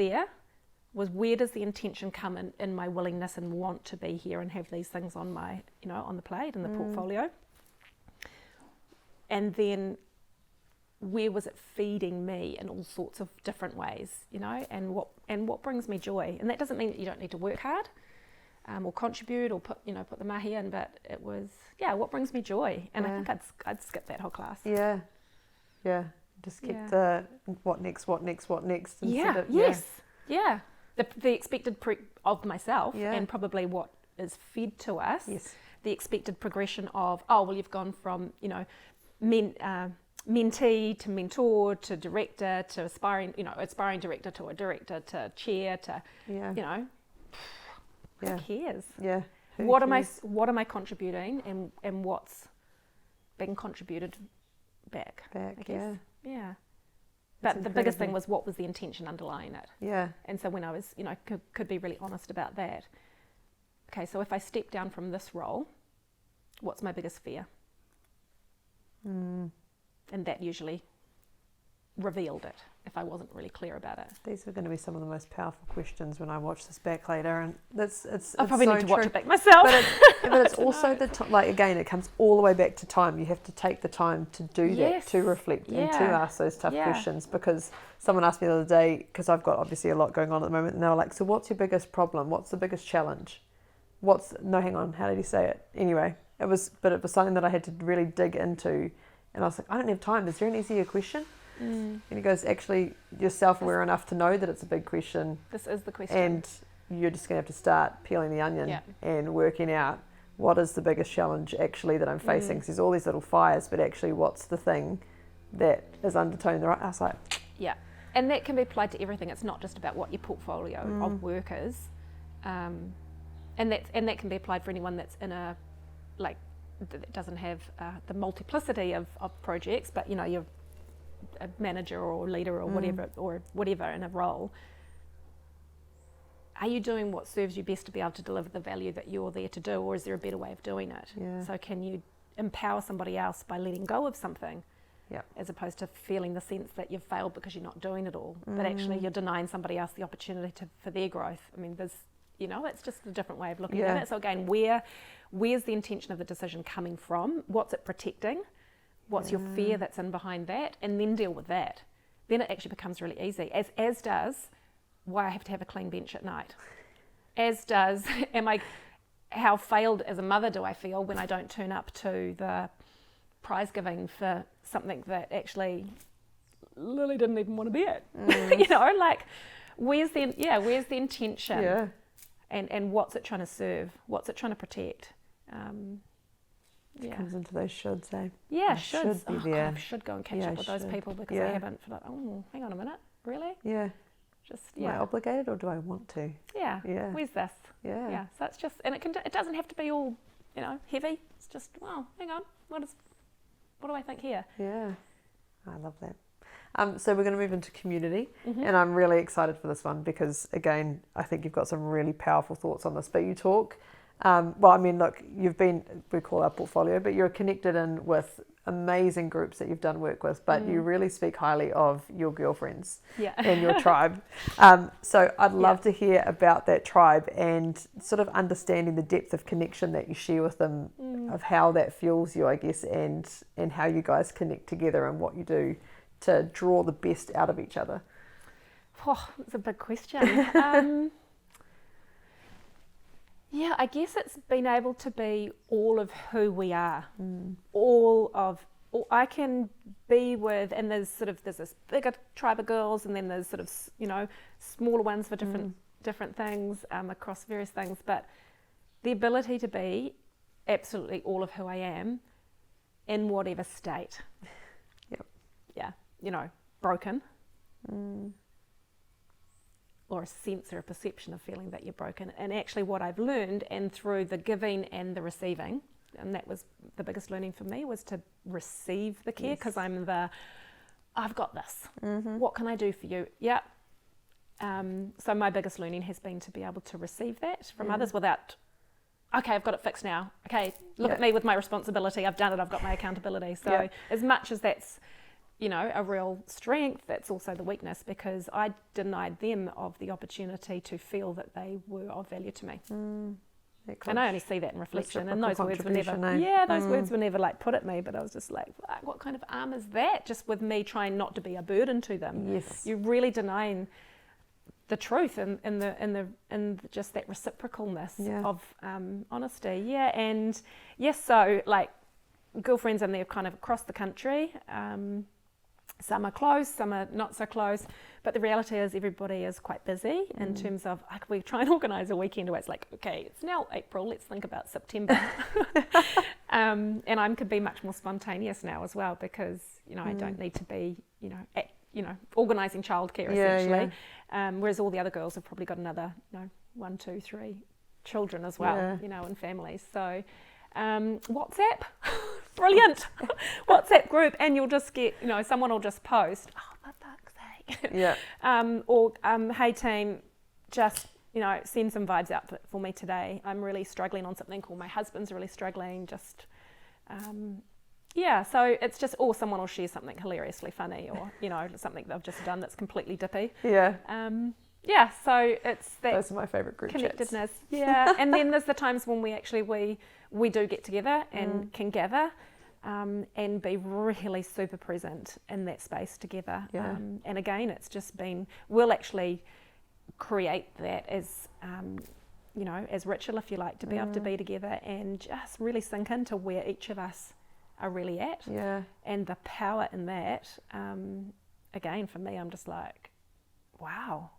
does the intention come in my willingness and want to be here and have these things on my, on the plate and the portfolio? And then where was it feeding me in all sorts of different ways, and what brings me joy? And that doesn't mean that you don't need to work hard or contribute or put the mahi in, but it was, what brings me joy? And I think I'd skip that whole class. Yeah. Just keep the what next. The expected of myself, and probably what is fed to us. Yes. The expected progression of, you've gone from mentee to mentor to director to aspiring director to a director to chair to who cares? Yeah. What am I contributing, and what's being contributed back? I guess. Yeah. But the biggest thing was, what was the intention underlying it? Yeah. And so when I was, could be really honest about that. Okay, so if I step down from this role, what's my biggest fear? And that usually revealed it if I wasn't really clear about it. These are going to be some of the most powerful questions when I watch this back later, and I probably need to watch it back myself. But it's also the time. Like, again, it comes all the way back to time. You have to take the time to do that, to reflect and to ask those tough questions. Because someone asked me the other day, because I've got obviously a lot going on at the moment, and they were like, "So what's your biggest problem? What's the biggest challenge? Hang on, how did he say it? Anyway, it was something that I had to really dig into, and I was like, I don't have time. Is there an easier question?" And he goes, actually, you're self-aware enough to know that it's a big question. This is the question. And you're just going to have to start peeling the onion and working out what is the biggest challenge actually that I'm facing? 'Cause there's all these little fires, but actually what's the thing that is undertoning the right? I was like, yeah. And that can be applied to everything. It's not just about what your portfolio of work is. And that can be applied for anyone that's in a, like, that doesn't have the multiplicity of projects, but you're a manager or leader or whatever in a role. Are you doing what serves you best to be able to deliver the value that you're there to do, or is there a better way of doing it? So can you empower somebody else by letting go of something, as opposed to feeling the sense that you've failed because you're not doing it all, but actually you're denying somebody else the opportunity for their growth? I mean, there's, it's just a different way of looking at it. So again, where's the intention of the decision coming from? What's it protecting? What's your fear that's in behind that? And then deal with that. Then it actually becomes really easy, as does why I have to have a clean bench at night. As does, how failed as a mother do I feel when I don't turn up to the prize giving for something that actually Lily didn't even want to be at. Where's the intention? Yeah. And what's it trying to serve? What's it trying to protect? It comes into those shoulds, eh? Yeah, should be there. God, I should go and catch up with those people because I haven't. For hang on a minute, really? Yeah. Just Am I obligated or do I want to? Yeah. Where's this? Yeah. Yeah. So it's just, and it doesn't have to be all, heavy. It's just, hang on, what do I think here? Yeah. I love that. So we're going to move into community, and I'm really excited for this one because, again, I think you've got some really powerful thoughts on this. But you talk, look, we call our portfolio, but you're connected in with amazing groups that you've done work with, but you really speak highly of your girlfriends and your tribe. So I'd love to hear about that tribe and sort of understanding the depth of connection that you share with them, of how that fuels you, I guess, and how you guys connect together and what you do to draw the best out of each other. Oh, that's a big question. Yeah, I guess it's been able to be all of who we are. I can be with, and there's this bigger tribe of girls, and then there's sort of, smaller ones for different things across various things. But the ability to be absolutely all of who I am in whatever state. Yeah, broken. Or a sense or a perception of feeling that you're broken. And actually what I've learned, and through the giving and the receiving, and that was the biggest learning for me, was to receive the care, because I've got this. What can I do for you? Yeah. So my biggest learning has been to be able to receive that from others without, okay, I've got it fixed now. Okay, look at me with my responsibility. I've done it. I've got my accountability. So as much as that's, a real strength, that's also the weakness, because I denied them of the opportunity to feel that they were of value to me. And I only see that in reflection, and those words were never, words were never like put at me, but I was just like, what kind of arm is that? Just with me trying not to be a burden to them. Yes. You're really denying the truth and just that reciprocalness of honesty. Yeah, and yes, so like girlfriends, and they're kind of across the country. Some are close, some are not so close, but the reality is everybody is quite busy in terms of, like, we try and organise a weekend where it's like, okay, it's now April, let's think about September. And I could be much more spontaneous now as well, because, I don't need to be, organising childcare essentially. Whereas all the other girls have probably got another, 1, 2, 3 children as well, and families. So WhatsApp, brilliant. WhatsApp group, and you'll just get, someone will just post, oh, for fuck's sake. Hey team, just, send some vibes out for me today. I'm really struggling on something, or my husband's really struggling, just, so it's just, or someone will share something hilariously funny, or, something they've just done that's completely dippy. So it's that. Those are my favourite group connectedness. Chats. And then there's the times when we do get together and can gather and be really super present in that space together. And again, it's just been, we'll actually create that as, as ritual, if you like, to be able to be together and just really sink into where each of us are really at. And the power in that, again, for me, I'm just like, wow,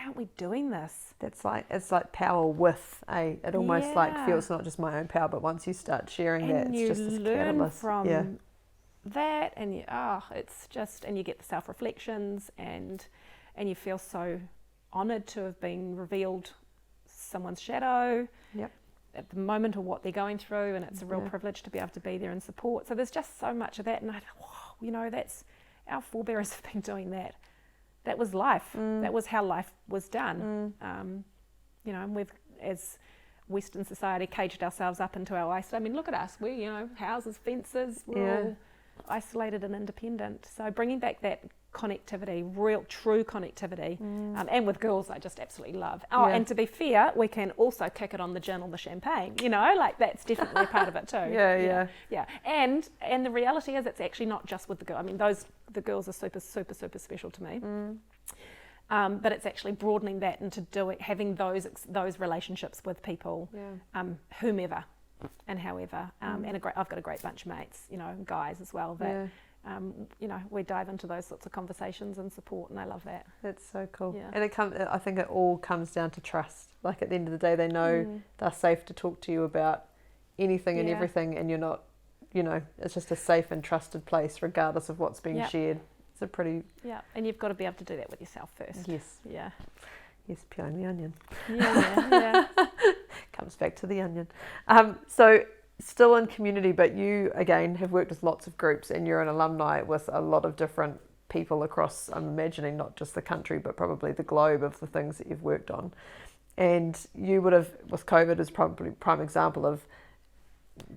aren't we doing this? It's like power with it almost like feels not just my own power, but once you start sharing that, it's just this catalyst. From that, and it's just, and you get the self-reflections, and you feel so honoured to have been revealed someone's shadow at the moment of what they're going through, and it's a real privilege to be able to be there and support. So there's just so much of that, and I thought, that's our forebears have been doing that. That was life. That was how life was done. And we've, as Western society, caged ourselves up into our isolation. I mean, look at us. We, houses, fences, we're all isolated and independent. So bringing back that connectivity, real, true connectivity, and with girls, I just absolutely love. And to be fair, we can also kick it on the gin or the champagne. That's definitely a part of it too. Yeah. And the reality is, it's actually not just with the girl. I mean, the girls are super, super, super special to me. But it's actually broadening that into having those relationships with people, whomever and however. And I've got a great bunch of mates, guys as well, that we dive into those sorts of conversations and support, and I love that. That's so cool. And I think it all comes down to trust. Like at the end of the day, they know they're safe to talk to you about anything and everything, and you're not, it's just a safe and trusted place regardless of what's being shared. It's a pretty... Yeah, and you've got to be able to do that with yourself first. Yes. Yeah. Yes, peeling the onion. Yeah. Comes back to the onion. So still in community, but you, again, have worked with lots of groups, and you're an alumni with a lot of different people across, I'm imagining, not just the country, but probably the globe of the things that you've worked on. And you would have, with COVID, is probably a prime example of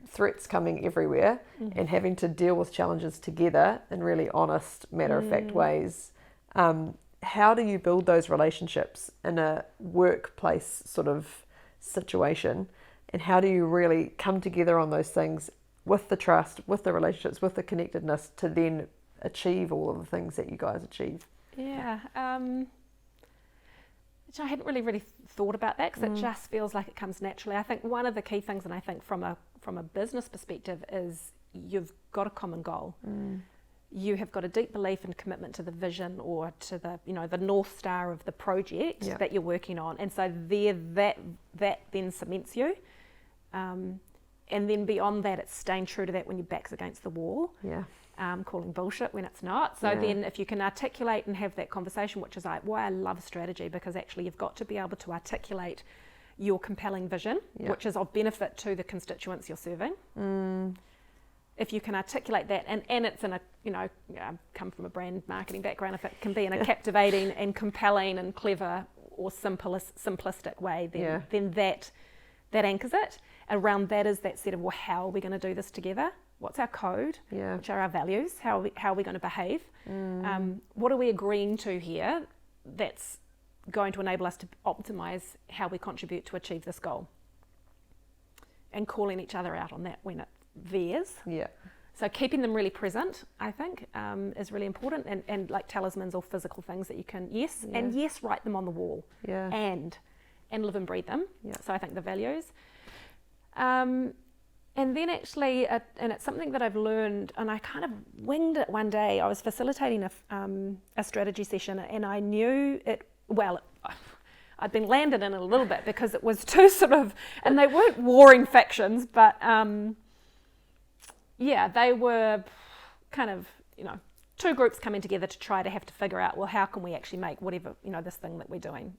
threats coming everywhere and having to deal with challenges together in really honest, matter-of-fact ways. How do you build those relationships in a workplace sort of situation? And how do you really come together on those things with the trust, with the relationships, with the connectedness to then achieve all of the things that you guys achieve? Yeah. Which I hadn't really thought about that, because it just feels like it comes naturally. I think one of the key things, and I think from a business perspective, is you've got a common goal. You have got a deep belief and commitment to the vision, or to the the North Star of the project that you're working on, and so that then cements you. And then beyond that, it's staying true to that when your back's against the wall. Calling bullshit when it's not. So then if you can articulate and have that conversation, which is like why I love strategy, because actually you've got to be able to articulate your compelling vision, which is of benefit to the constituents you're serving. If you can articulate that, and it's in a, I come from a brand marketing background, if it can be in a captivating and compelling and clever or simplistic way, then that anchors it. Around that is that set of, well, how are we going to do this together? What's our code? Which are our values? How are we going to behave? What are we agreeing to here that's going to enable us to optimise how we contribute to achieve this goal? And calling each other out on that when it veers. So keeping them really present, I think, is really important, and like talismans or physical things that you can, write them on the wall, and live and breathe them. So I think the values. And then actually, and it's something that I've learned, and I kind of winged it one day. I was facilitating a strategy session, and I knew it, I'd been landed in it a little bit, because it was two sort of, and they weren't warring factions, but they were kind of, two groups coming together to try to have to figure out, well, how can we actually make whatever, this thing that we're doing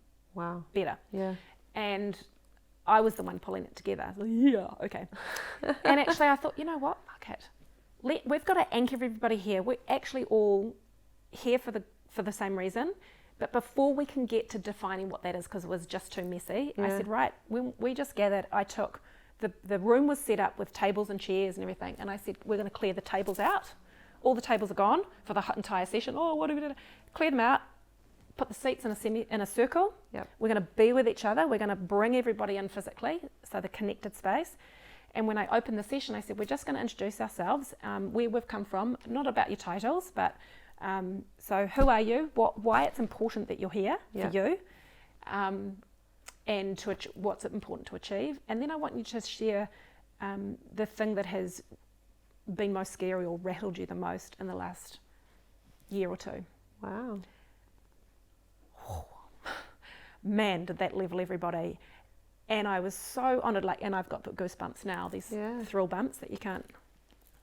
better? And I was the one pulling it together. I was like, okay. And actually I thought, you know what, fuck it. We've got to anchor everybody here. We're actually all here for the same reason. But before we can get to defining what that is, because it was just too messy, I said, right, when we just gathered, I took, the room was set up with tables and chairs and everything, and I said, we're going to clear the tables out. All the tables are gone for the entire session. Oh, what do we do? Clear them out. Put the seats in a circle. We're going to be with each other. We're going to bring everybody in physically, so the connected space. And when I opened the session, I said, we're just going to introduce ourselves, where we've come from, not about your titles, but so who are you, why it's important that you're here for you, and what's important to achieve. And then I want you to share the thing that has been most scary or rattled you the most in the last year or two. Wow. man, did that level everybody. And I was so honoured, and I've got goosebumps now, these thrill bumps that you can't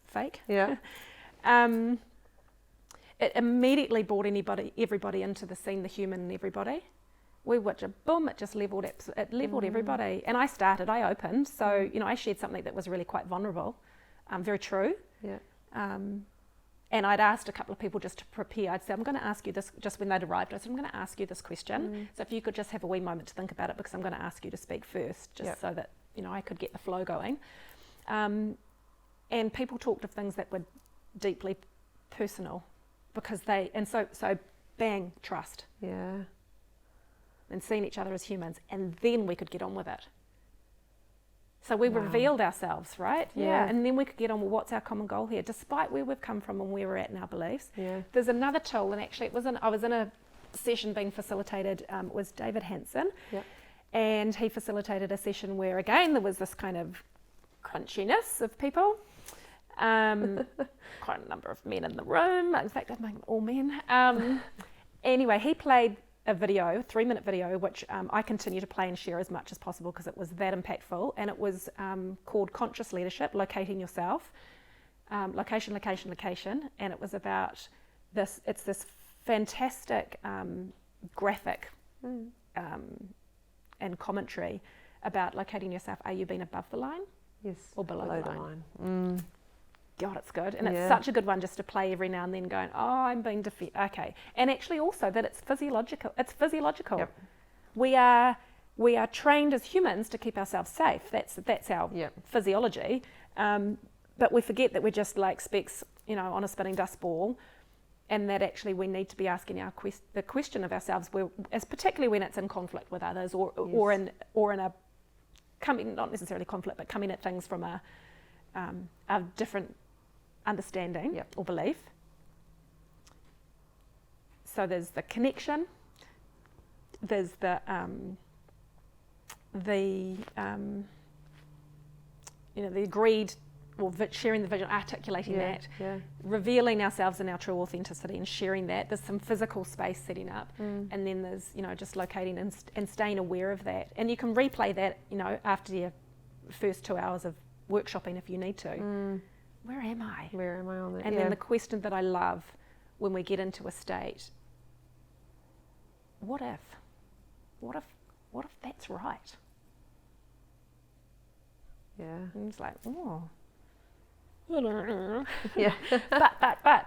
fake. Yeah. It immediately brought everybody into the scene, the human in everybody. We watched boom, it just leveled everybody. And I opened, so, I shared something that was really quite vulnerable, very true. Yeah. And I'd asked a couple of people just to prepare. I'd said, I'm going to ask you this, just when they'd arrived, I said, I'm going to ask you this question. So if you could just have a wee moment to think about it, because I'm going to ask you to speak first, just so that, I could get the flow going. And people talked of things that were deeply personal, because so bang, trust. Yeah. And seeing each other as humans, and then we could get on with it. So we revealed ourselves, right? Yeah. And then we could get on with what's our common goal here, despite where we've come from and where we're at in our beliefs. Yeah. There's another tool, and actually I was in a session being facilitated, was David Hansen. Yeah. And he facilitated a session where, again, there was this kind of crunchiness of people. Quite a number of men in the room. In fact, I think all men. Anyway, he played a video, a 3-minute video, which I continue to play and share as much as possible because it was that impactful. And it was called Conscious Leadership, Locating Yourself. Location. And it was about this, it's this fantastic graphic and commentary about locating yourself. Are you being above the line? Yes. Or below the line? God, it's good. And it's such a good one just to play every now and then going, I'm being defeated. Okay. And actually also that it's physiological. It's physiological. Yep. We are trained as humans to keep ourselves safe. That's our physiology. But we forget that we're just like specks, on a spinning dust ball, and that actually we need to be asking the question of ourselves, as particularly when it's in conflict with others, or in a coming, not necessarily conflict, but coming at things from a different understanding or belief. So there's the connection, there's the agreed, or sharing the vision, articulating that, revealing ourselves in our true authenticity and sharing that. There's some physical space setting up, and then there's just locating and staying aware of that. And you can replay that after your first 2 hours of workshopping if you need to. Where am I? Where am I on that? And then the question that I love when we get into a state, what if that's right? Yeah. And it's like, I don't know. Yeah. but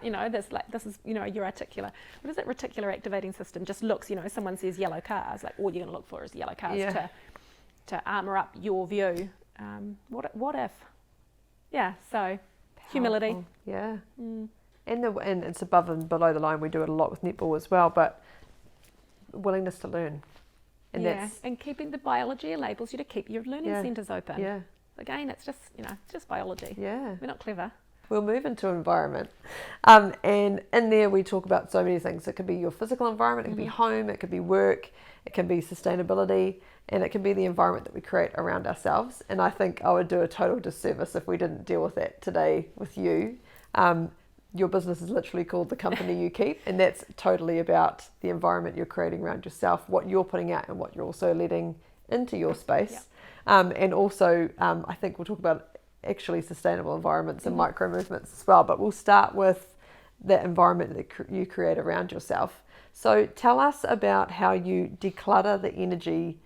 this is your articular. What is it? Reticular activating system just looks. Someone says yellow cars. Like all you're going to look for is yellow cars to armor up your view. What if? Yeah. So humility. Yeah. And it's above and below the line. We do it a lot with netball as well, but willingness to learn. And keeping the biology enables you to keep your learning centres open. Yeah. Again, it's just biology. Yeah. We're not clever. We'll move into environment. And in there we talk about so many things. It could be your physical environment, it could be home, it could be work, it can be sustainability, and it can be the environment that we create around ourselves. And I think I would do a total disservice if we didn't deal with that today with you. Your business is literally called The Company You Keep, and that's totally about the environment you're creating around yourself, what you're putting out and what you're also letting into your space. Yep. And also, I think we'll talk about actually sustainable environments and micro movements as well, but we'll start with the environment that you create around yourself. So tell us about how you declutter the energy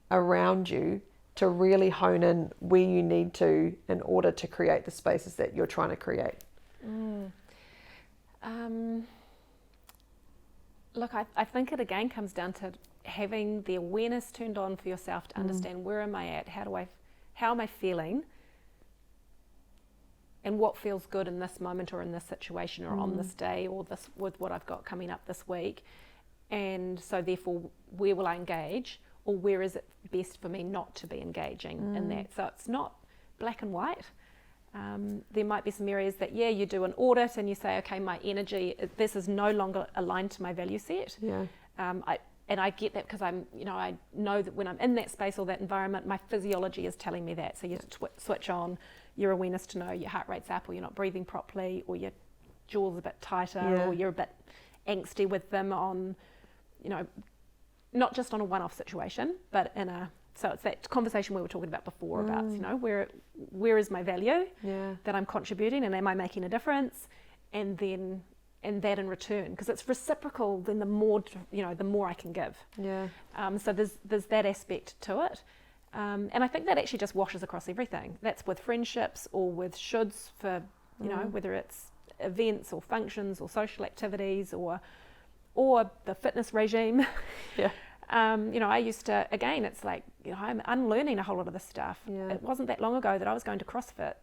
around you to really hone in where you need to in order to create the spaces that you're trying to create. Look, I think it again comes down to having the awareness turned on for yourself to understand where am I at, how am I feeling, and what feels good in this moment or in this situation or on this day or this with what I've got coming up this week. And so therefore, where will I engage, or where is it best for me not to be engaging in that? So it's not black and white. There might be some areas that, you do an audit and you say, okay, my energy, this is no longer aligned to my value set. Yeah. I get that because I know that when I'm in that space or that environment, my physiology is telling me that. So you switch on your awareness to know your heart rate's up, or you're not breathing properly, or your jaw's a bit tighter, or you're a bit angsty with them on, not just on a one-off situation, but so it's that conversation we were talking about before about, where is my value that I'm contributing, and am I making a difference? And that in return, because it's reciprocal, then the more I can give. So there's that aspect to it. And I think that actually just washes across everything. That's with friendships or with shoulds for, whether it's events or functions or social activities or the fitness regime. I used to, again, it's like, I'm unlearning a whole lot of this stuff. It wasn't that long ago that I was going to CrossFit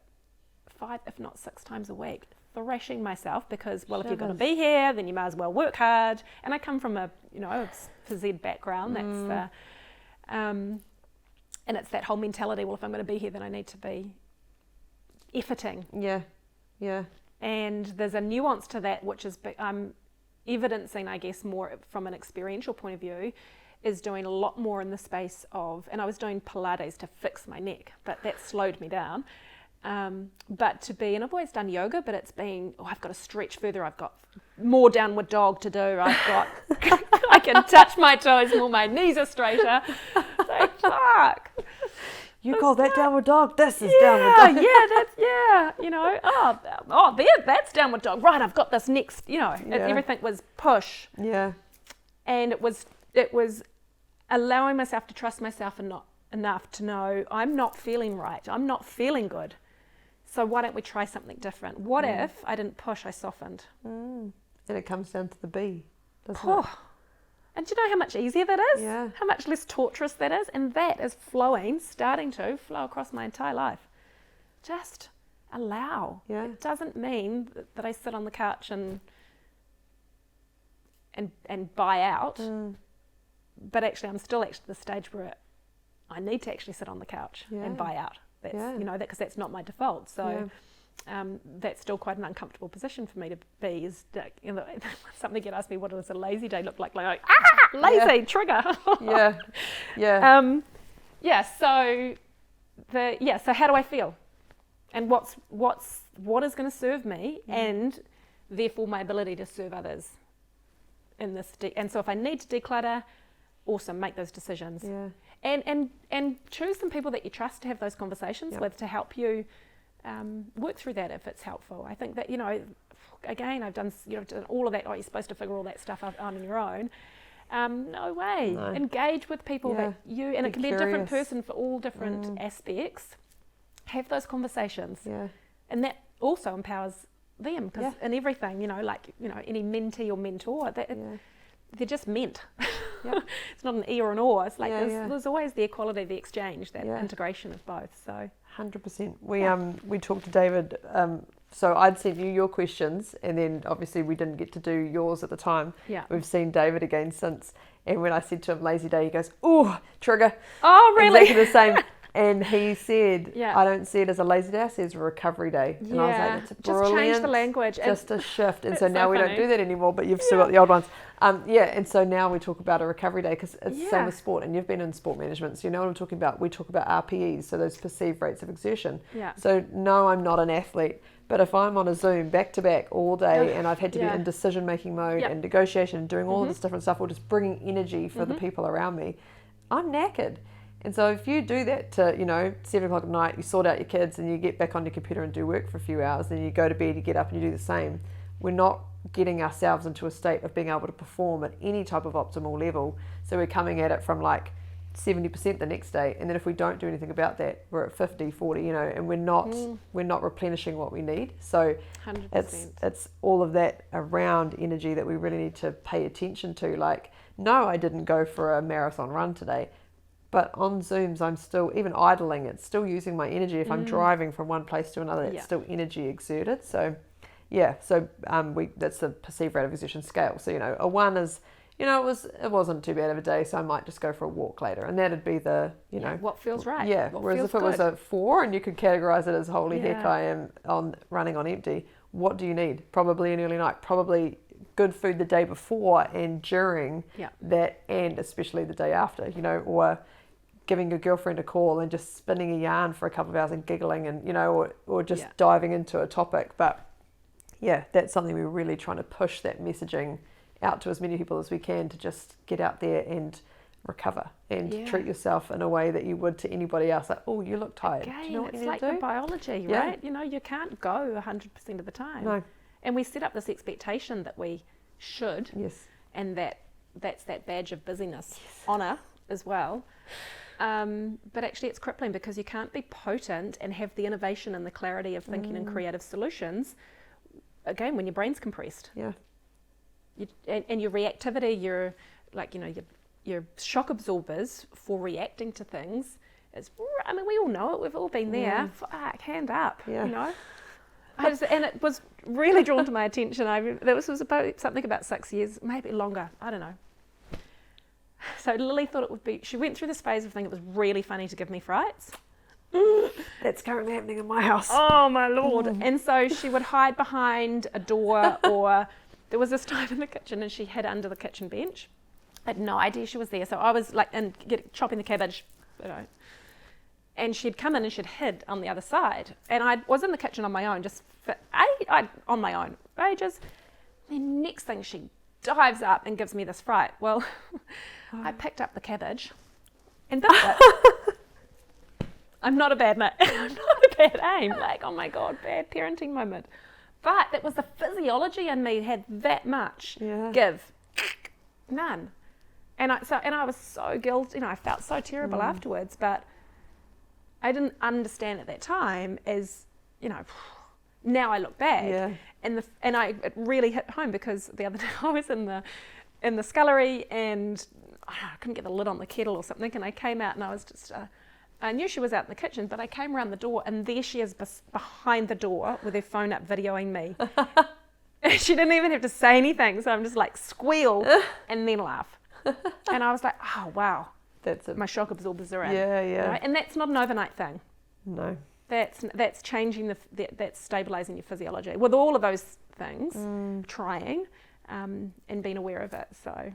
5, if not 6 times a week, thrashing myself because, if you're going to be here, then you might as well work hard. And I come from a phys ed background. That's and it's that whole mentality, if I'm going to be here, then I need to be efforting. And there's a nuance to that, which is I'm evidencing, I guess, more from an experiential point of view, is doing a lot more in the space of, and I was doing Pilates to fix my neck, but that slowed me down. But to be, and I've always done yoga, but it's being, I've got to stretch further, I've got more downward dog to do, I can touch my toes more, my knees are straighter. So, fuck. You call that downward dog? This is downward dog. That's downward dog. Right, I've got this next, everything was push. And it was allowing myself to trust myself and not enough to know I'm not feeling right. I'm not feeling good. So why don't we try something different? What if I didn't push, I softened? And it comes down to the B, doesn't it? And do you know how much easier that is? How much less torturous that is? And that is starting to flow across my entire life. Just allow. It doesn't mean that I sit on the couch and buy out. But actually, I'm still at the stage where I need to actually sit on the couch and buy out. That's because that's not my default. So that's still quite an uncomfortable position for me to be. Is something you'd ask me, what does a lazy day look like? Lazy trigger. So how do I feel? And what is going to serve me, and therefore my ability to serve others in this. And so if I need to declutter, awesome, make those decisions. And choose some people that you trust to have those conversations with to help you work through that if it's helpful. I think that, again, I've done all of that. You're supposed to figure all that stuff out on your own. No way. No. Engage with people that and it can be a different person for all different aspects. Have those conversations. And that also empowers them, because in everything, any mentee or mentor, they're just meant. It's not an E or an or. It's like there's always the equality, the exchange, that integration of both. So 100%. We talked to David. So I'd sent you your questions, and then obviously we didn't get to do yours at the time. We've seen David again since, and when I said to him lazy day, he goes, "Oh, trigger." Oh, really? Exactly the same. And he said, I don't see it as a lazy day, I see it as a recovery day. And I was like, that's brilliant. Just change the language. Just a shift. And so now we don't do that anymore, but you've still got the old ones. And so now we talk about a recovery day, because it's the same with sport, and you've been in sport management, so you know what I'm talking about. We talk about RPEs, so those perceived rates of exertion. So no, I'm not an athlete, but if I'm on a Zoom back to back all day and I've had to be in decision making mode and negotiation and doing all of this different stuff, or just bringing energy for the people around me, I'm knackered. And so if you do that to, 7 o'clock at night, you sort out your kids and you get back on your computer and do work for a few hours, then you go to bed, you get up and you do the same. We're not getting ourselves into a state of being able to perform at any type of optimal level. So we're coming at it from like 70% the next day. And then if we don't do anything about that, we're at 50, 40, and we're not replenishing what we need. So 100%. It's all of that around energy that we really need to pay attention to. Like, no, I didn't go for a marathon run today. But on Zooms, I'm still, even idling, it's still using my energy. If I'm driving from one place to another, it's still energy exerted. So, that's the perceived rate of exertion scale. So, a 1 is, it wasn't too bad of a day, so I might just go for a walk later. And that'd be the, what feels right. Whereas if it was a 4 and you could categorize it as holy heck, I am running on empty, what do you need? Probably an early night, probably good food the day before and during that, and especially the day after, or giving your girlfriend a call and just spinning a yarn for a couple of hours and giggling and, or just diving into a topic. But that's something we're really trying to push that messaging out to as many people as we can, to just get out there and recover and treat yourself in a way that you would to anybody else. Like, oh, you look tired. Again, do you know what it's you like need to the do? biology, right? You know, you can't go 100% of the time. No. And we set up this expectation that we should, and that's that badge of busyness, honour as well. But actually it's crippling, because you can't be potent and have the innovation and the clarity of thinking and creative solutions, again, when your brain's compressed. Yeah. And your reactivity, your shock absorbers for reacting to things is, I mean, we all know it, we've all been there. Fuck, hand up, you know. And it was really drawn to my attention. This was about something about 6 years, maybe longer, I don't know. So Lily thought it would be, she went through this phase of thinking it was really funny to give me frights. That's currently happening in my house. Oh my Lord. And so she would hide behind a door, or there was this time in the kitchen and she hid under the kitchen bench. I had no idea she was there. So I was like chopping the cabbage, you know, and she'd come in and she'd hid on the other side. And I was in the kitchen on my own, just on my own, ages. And then next thing, she dives up and gives me this fright. Well, I picked up the cabbage and bit it. I'm not a bad mate. I'm not a bad aim. Like, oh my God, bad parenting moment. But it was the physiology in me had that much give. None. And I was so guilty. You know, I felt so terrible afterwards, but I didn't understand at that time as, you know, now I look back, and it really hit home, because the other day I was in the scullery and I couldn't get the lid on the kettle or something, and I came out and I was just, I knew she was out in the kitchen, but I came around the door and there she is behind the door with her phone up videoing me. She didn't even have to say anything, so I'm just like squeal and then laugh. And I was like, oh wow. That's it. My shock absorbers are in. Yeah. You know? And that's not an overnight thing. No. That's changing that's stabilizing your physiology with all of those things, trying, and being aware of it. So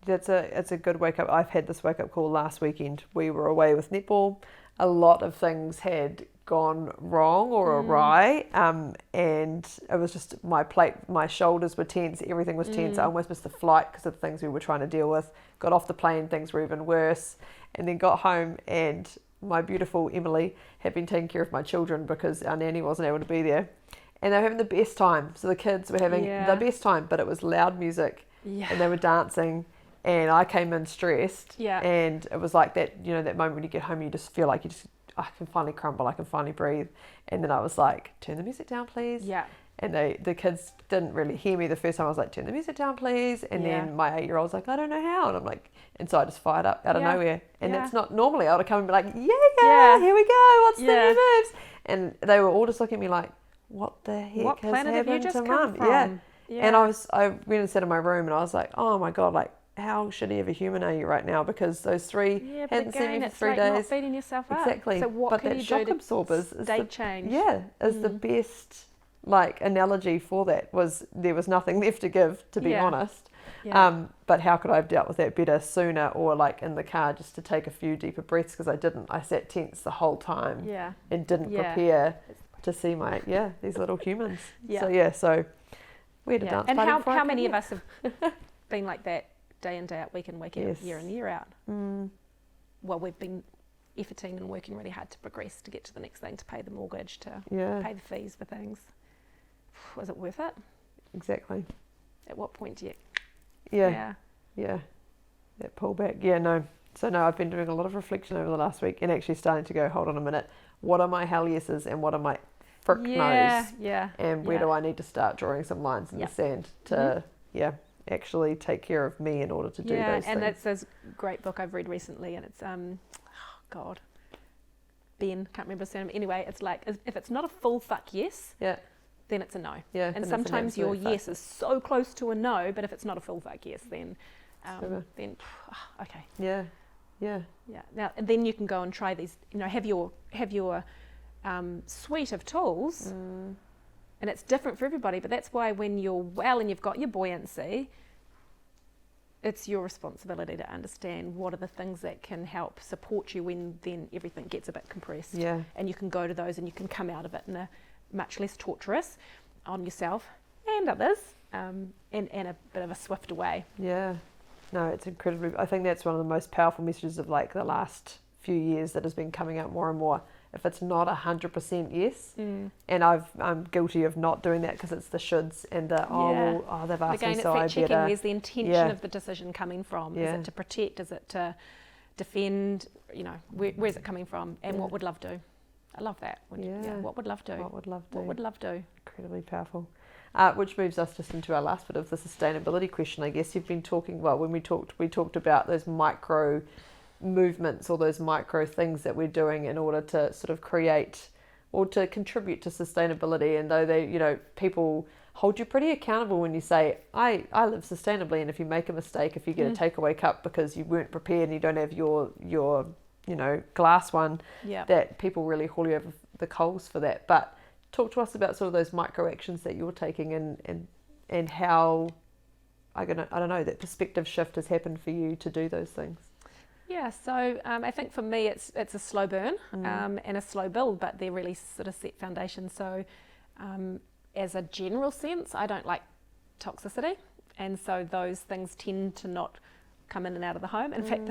it's a good wake up. I've had this wake up call last weekend. We were away with netball. A lot of things had gone wrong or awry, and it was just my shoulders were tense, everything was tense. I almost missed the flight because of the things we were trying to deal with. Got off the plane, things were even worse, and then got home and my beautiful Emily had been taking care of my children because our nanny wasn't able to be there, and they were having the best time. So the kids were having the best time, but it was loud music and they were dancing, and I came in stressed, and it was like that, you know, that moment when you get home, you just feel like I can finally crumble, I can finally breathe. And then I was like, turn the music down, please. And the kids didn't really hear me the first time. I was like, turn the music down, please. And then my 8-year-old was like, I don't know how. And I'm like, and so I just fired up out of nowhere. And that's not normally, I would have come and be like, here we go, what's the new moves? And they were all just looking at me like, what the heck has happened to Mum? And I went and sat in my room and I was like, oh my God, like, how shitty of a human are you right now? Because those three hadn't seen me for 3 days. Not feeding yourself up. Exactly. So what can you shock do absorbers to state change? Is the best analogy for that. Was there was nothing left to give, to be honest. But how could I have dealt with that better sooner, or like in the car just to take a few deeper breaths, because I didn't. I sat tense the whole time and didn't prepare to see my these little humans. So we had a dance party. And how many of us have been like that? Day in, day out, week in, week out, year in, year out. Well, we've been efforting and working really hard to progress to get to the next thing, to pay the mortgage, to pay the fees for things. Was it worth it? Exactly. At what point do you... Yeah. That pullback. No. So no, I've been doing a lot of reflection over the last week and actually starting to go, hold on a minute, what are my hell yeses and what are my frick no's? And where do I need to start drawing some lines in the sand to, actually take care of me in order to do those things. And that's this great book I've read recently, and it's Ben, can't remember his name. Anyway, it's like, if it's not a full fuck yes, then it's a no. And sometimes your yes is so close to a no, but if it's not a full fuck yes, then okay. Now, and then you can go and try these. You know, have your suite of tools. And it's different for everybody, but that's why when you're well and you've got your buoyancy, it's your responsibility to understand what are the things that can help support you when then everything gets a bit compressed. And you can go to those and you can come out of it in a much less torturous on yourself and others, and a bit of a swifter way. No, it's incredibly, I think that's one of the most powerful messages of like the last few years that has been coming out more and more. If it's not 100% yes, and I'm guilty of not doing that because it's the shoulds and the they've asked Again, me, so I it's that checking. better. Where's the intention of the decision coming from? Is it to protect? Is it to defend? You know, where's it coming from? And what would love do? I love that. What would love do? What would love do? What would love do? Incredibly powerful. Which moves us just into our last bit of the sustainability question. I guess you've been talking, well, when we talked about those micro movements or those micro things that we're doing in order to sort of create or to contribute to sustainability. And though they, you know, people hold you pretty accountable when you say, I live sustainably, and if you make a mistake, if you get a takeaway cup because you weren't prepared and you don't have your you know, glass one, that people really haul you over the coals for that. But talk to us about sort of those micro actions that you're taking and how, I don't know, that perspective shift has happened for you to do those things. Yeah, so I think for me it's a slow burn and a slow build, but they're really sort of set foundations. So as a general sense, I don't like toxicity, and so those things tend to not come in and out of the home. In fact,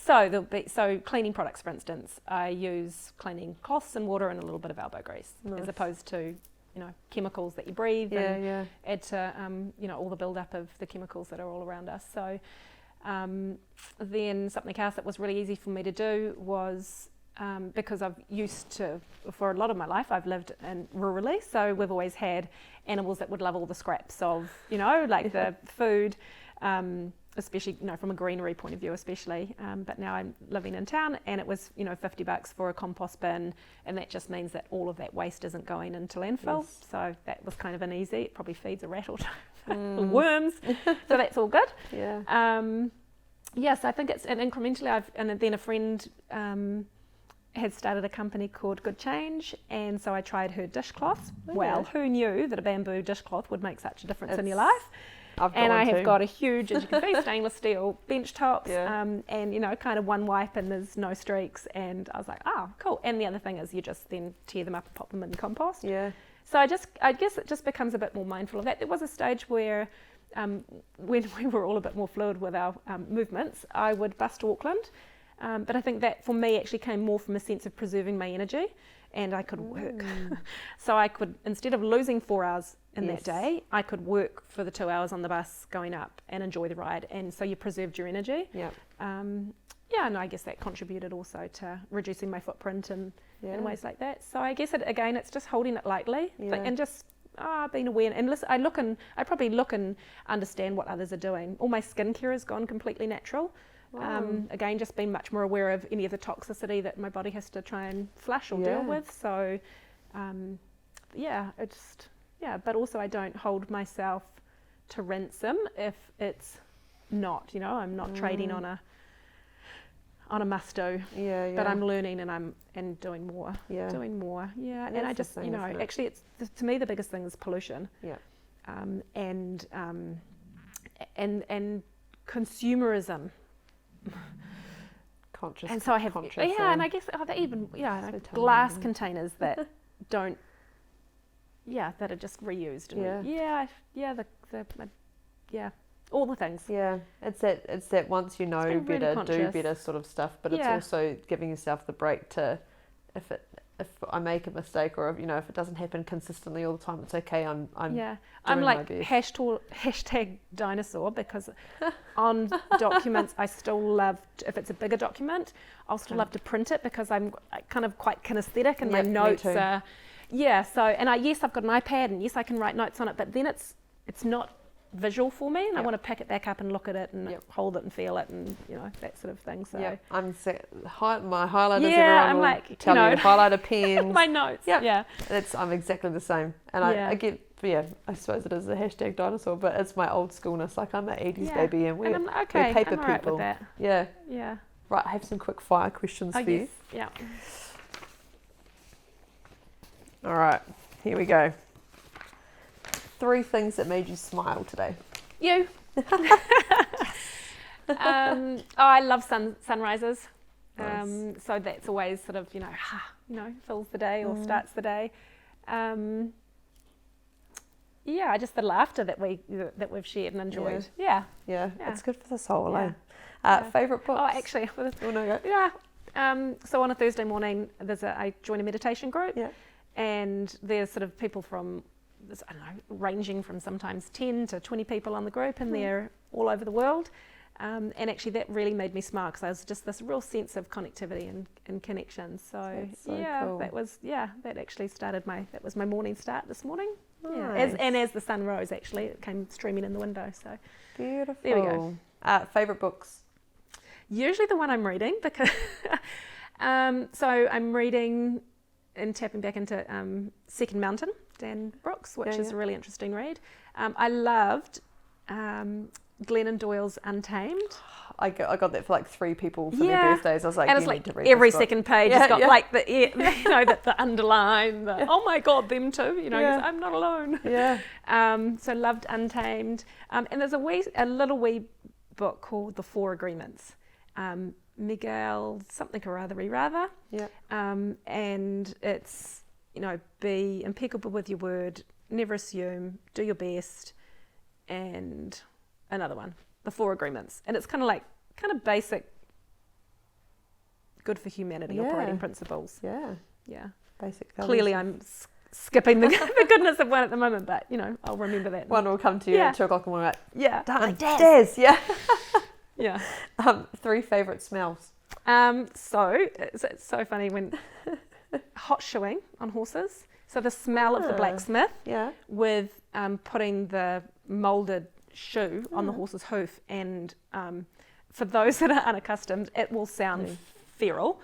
so cleaning products, for instance, I use cleaning cloths and water and a little bit of elbow grease, as opposed to, you know, chemicals that you breathe and add to you know, all the build-up of the chemicals that are all around us. So then something else that was really easy for me to do was because I've used to, for a lot of my life, I've lived in rurally, so we've always had animals that would love all the scraps of, you know, like the food, especially, you know, from a greenery point of view especially, but now I'm living in town, and it was, you know, $50 for a compost bin, and that just means that all of that waste isn't going into landfill. So that was kind of an easy. It probably feeds a rat or worms, so that's all good. Yes, I think it's, and incrementally and then a friend had started a company called Good Change, and so I tried her dishcloth. Well, who knew that a bamboo dishcloth would make such a difference in your life? I have got a huge, as you can see, stainless steel bench tops, and, you know, kind of one wipe and there's no streaks, and I was like, oh, cool. And the other thing is you just then tear them up and pop them in the compost. So I guess it just becomes a bit more mindful of that. There was a stage where when we were all a bit more fluid with our movements, I would bus to Auckland, but I think that for me actually came more from a sense of preserving my energy, and I could work. So I could, instead of losing 4 hours in that day, I could work for the 2 hours on the bus going up and enjoy the ride, and so you preserved your energy. And I guess that contributed also to reducing my footprint in ways like that. So I guess it's just holding it lightly and just being aware, and listen. I probably look and understand what others are doing. All my skincare has gone completely natural. Again, just being much more aware of any of the toxicity that my body has to try and flush or deal with. So but also I don't hold myself to ransom if it's not, you know, I'm not trading on a must do, but I'm learning and doing more. And I just, you know, actually it's, to me the biggest thing is pollution, and consumerism. Conscious. And so I have, and I guess they even, glass containers that don't, that are just reused. And all the things. It's that once you know better, really do better sort of stuff. But it's also giving yourself the break to, if I make a mistake, or if, you know, if it doesn't happen consistently all the time, it's okay. I'm like hashtag dinosaur, because on documents I still love, if it's a bigger document, I'll still love to print it, because I'm kind of quite kinesthetic, and my notes are so, and I've got an iPad, and yes, I can write notes on it, but then it's not visual for me, and I want to pick it back up and look at it and hold it and feel it, and, you know, that sort of thing. So I'm my highlighters. I'm like, tell you, highlighter pens, my notes. I'm exactly the same, and I get. I suppose it is the hashtag dinosaur, but it's my old schoolness. Like, I'm an 80s baby, and we're paper I'm right people. With that. Right, I have some quick fire questions for you. All right, here we go. 3 things that made you smile today. You. I love sunrises. Nice. So that's always sort of, you know, fills the day or starts the day. just the laughter that we've shared and enjoyed. Yeah. It's good for the soul. Yeah. Favorite books? Oh, actually, so on a Thursday morning, I join a meditation group, and there's sort of people from, I don't know, ranging from sometimes 10 to 20 people on the group, and they're all over the world. And actually that really made me smile, because I was just this real sense of connectivity and connection. So cool. that actually that was my morning start this morning. Nice. As the sun rose, actually, it came streaming in the window. So beautiful. There we go. Favorite books? Usually the one I'm reading, because so I'm reading and tapping back into Second Mountain, Dan Brooks, which is a really interesting read. I loved Glennon Doyle's Untamed. I got that for like 3 people for their birthdays. I was like, and it's like every second page has got like the the underline, oh my God, them too. I'm not alone. So loved Untamed. And there's a little wee book called The 4 Agreements. Miguel something or other. And it's be impeccable with your word, never assume, do your best, and another one, The 4 Agreements. And it's kind of basic, good for humanity operating principles. Basic values. Clearly I'm skipping the goodness of one at the moment, but I'll remember that. One will come to you at 2 o'clock in the morning. Done. Like Des. Yeah. 3 favourite smells. So it's so funny when hot shoeing on horses. So the smell of the blacksmith with putting the moulded shoe on the horse's hoof, and for those that are unaccustomed, it will sound feral.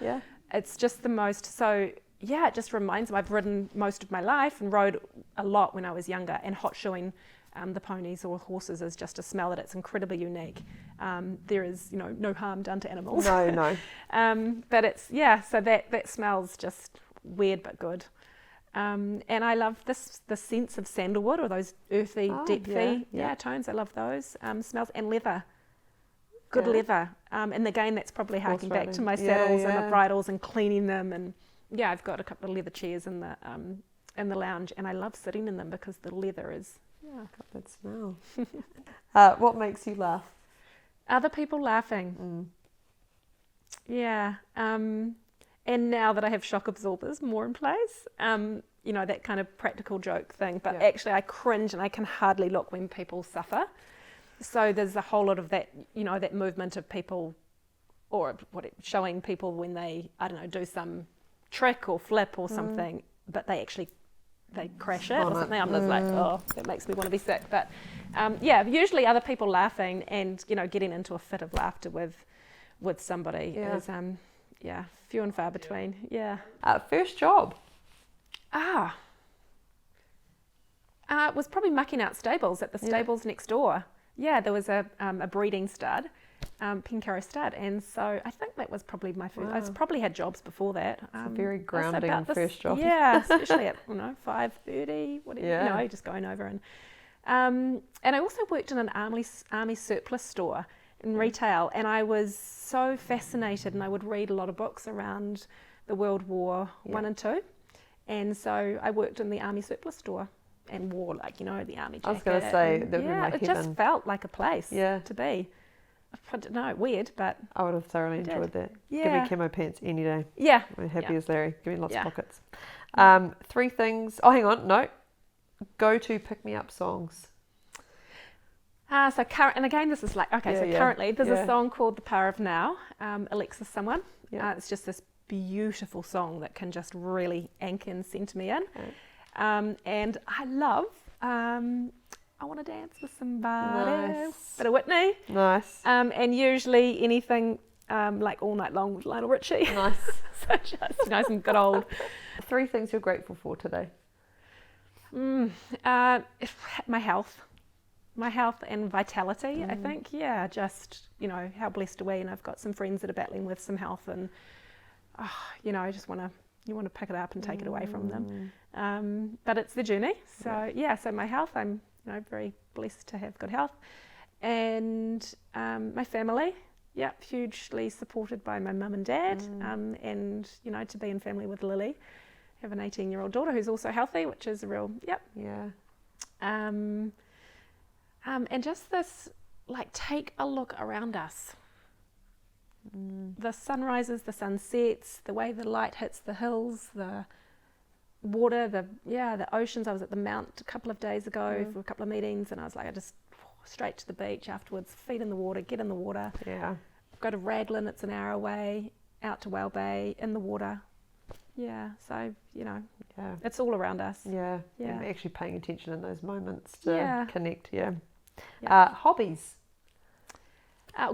It's just the most, it just reminds me, I've ridden most of my life and rode a lot when I was younger, and hot shoeing the ponies or horses is just a smell that it's incredibly unique. There is no harm done to animals. No. But it's so that smells just weird but good. And I love the sense of sandalwood, or those earthy, depthy tones. I love those smells, and leather. Good leather. And again, that's probably harking back to my saddles and the bridles and cleaning them. And I've got a couple of leather chairs in the lounge, and I love sitting in them because the leather is got that smell. What makes you laugh? Other people laughing. And now that I have shock absorbers more in place, that kind of practical joke thing. But actually I cringe and I can hardly look when people suffer. So there's a whole lot of that, that movement of people, or showing people when they, I don't know, do some trick or flip or something, but they crash it or something. I'm just like, oh, that makes me want to be sick. But usually other people laughing and, getting into a fit of laughter with somebody is, few and far between. First job? It was probably mucking out stables at the stables next door. There was a breeding stud, Pinkaro stud, and so I think that was probably my first. I probably had jobs before that. It's a very grounding first job. Especially at 5:30, whatever. Just going over and I also worked in an army surplus store in retail, and I was so fascinated, and I would read a lot of books around the World War I and II, and so I worked in the army surplus store and wore the army jacket. I was going to say that would be my it heaven. just felt like a place to be. I don't know, weird, but I would have thoroughly enjoyed that. Give me camo pants any day. I'm happy as Larry. Give me lots of pockets. 3 things. Oh, hang on. No. Go to pick me up songs. And again, this is currently there's a song called The Power of Now, Alexis someone. It's just this beautiful song that can just really anchor and center me in. And I love I Want to Dance with Somebody. Nice. Bit of Whitney. Nice. And usually anything like All Night Long with Lionel Richie. Nice. So just some good old. 3 things you're grateful for today. My health and vitality. I think just how blessed are we, and I've got some friends that are battling with some health, and I just want to pick it up and take it away from them. But it's the journey. So so my health, I'm very blessed to have good health, and my family, hugely supported by my mum and dad, and to be in family with Lily. I have an 18-year-old daughter who's also healthy, which is a real And just this, like, take a look around us. The sunrises, the sunsets, the way the light hits the hills, the water, the oceans. I was at the Mount a couple of days ago for a couple of meetings, and I was like, I just straight to the beach afterwards, feet in the water, get in the water. Yeah. Go to Raglan, it's an hour away, out to Whale Bay, in the water. Yeah, so, it's all around us. Yeah. Yeah. And actually paying attention in those moments to connect. Yeah. Hobbies.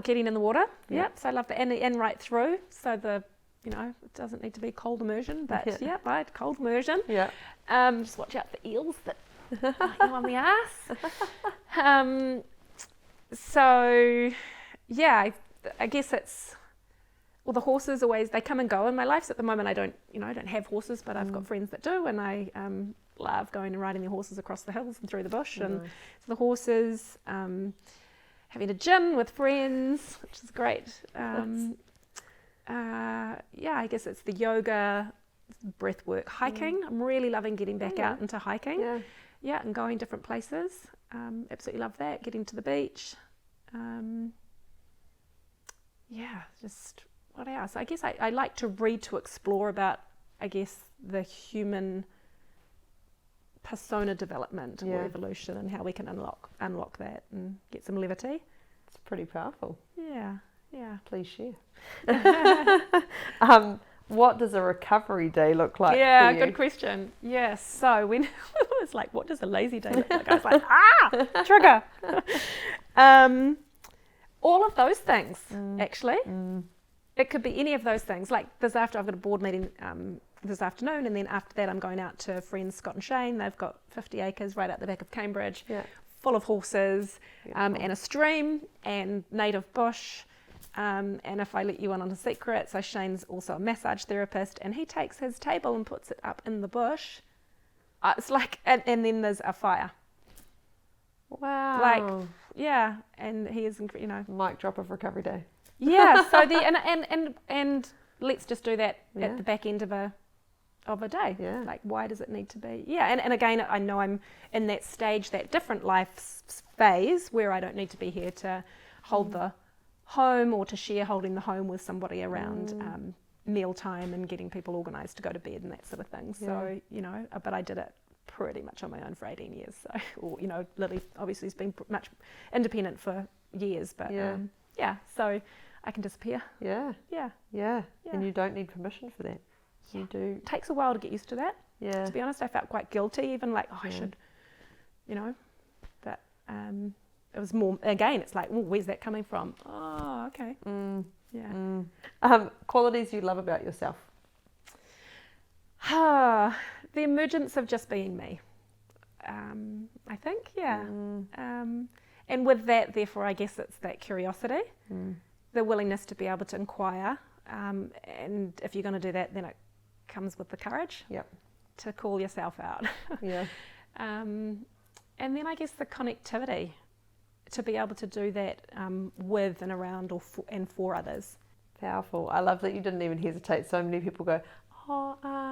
Getting in the water. Yeah. Yep. So I love that. And right through. So it doesn't need to be cold immersion, but right, cold immersion. Yeah. Just watch out for eels that bite you on the ass. I guess it's, well, the horses always, they come and go in my life. So at the moment I don't have horses, but I've got friends that do, and I love going and riding their horses across the hills and through the bush. And so the horses, having a gym with friends, which is great. I guess it's the yoga, breath work, hiking. I'm really loving getting back out into hiking. Yeah, and going different places. Absolutely love that. Getting to the beach. Just what else? I guess I like to read to explore about, I guess, the human persona development or evolution, and how we can unlock that and get some levity. It's pretty powerful. Yeah. Please share. What does a recovery day look like for you? Good question. Yeah, so when it's like, what does a lazy day look like? I was like, trigger. All of those things, actually. It could be any of those things. Like I've got a board meeting this afternoon, and then after that I'm going out to friends Scott and Shane. They've got 50 acres right out the back of Cambridge, full of horses, and a stream and native bush. And if I let you in on a secret, so Shane's also a massage therapist, and he takes his table and puts it up in the bush. It's like, and then there's a fire. Wow. And he is, Mic drop of recovery day. Yeah, so and let's just do that at the back end of a day. Yeah. Like, why does it need to be? Yeah, and again, I know I'm in that stage, that different life phase where I don't need to be here to hold the home or to share holding the home with somebody around mealtime and getting people organised to go to bed and that sort of thing. So, but I did it pretty much on my own for 18 years. So, Lily obviously has been much independent for years, but so I can disappear. Yeah. And you don't need permission for that. You do. It takes a while to get used to that. Yeah. To be honest, I felt quite guilty, even like, I should, but it was more, again, it's like, where's that coming from? Oh, okay. Qualities you love about yourself? The emergence of just being me, I think, and with that, therefore, I guess it's that curiosity, the willingness to be able to inquire, and if you're going to do that, then it comes with the courage to call yourself out. And then I guess the connectivity, to be able to do that with and around and for others. Powerful. I love that you didn't even hesitate. So many people go,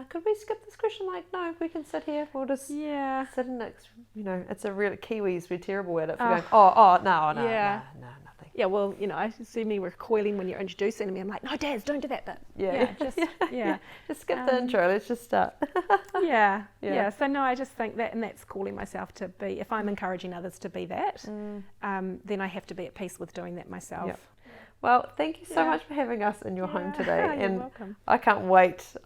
could we skip this question? Like, no, we can sit here. We'll just sit in next. It's a real, Kiwis, we're terrible at it for going, no, nothing. Yeah, well, I see me recoiling when you're introducing me. I'm like, no, Daz, don't do that bit. Just skip the intro. Let's just start. So no, I just think that, and that's calling myself to be, if I'm encouraging others to be that, then I have to be at peace with doing that myself. Yep. Well, thank you so much for having us in your home today. You're welcome. I can't wait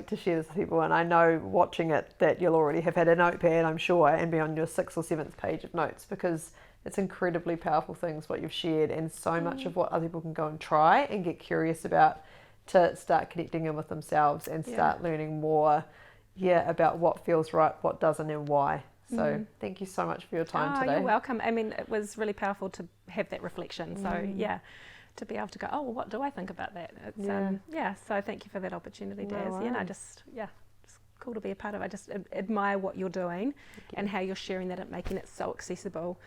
to share this with people, and I know watching it that you'll already have had a notepad, I'm sure, and be on your 6th or 7th page of notes, because it's incredibly powerful things what you've shared, and so much of what other people can go and try and get curious about, to start connecting in with themselves and start learning more about what feels right, what doesn't, and why. So thank you so much for your time today. You're welcome. I mean, it was really powerful to have that reflection. So to be able to go, what do I think about that? It's, so thank you for that opportunity, Daz. Just cool to be a part of. I just admire what you're doing and how you're sharing that and making it so accessible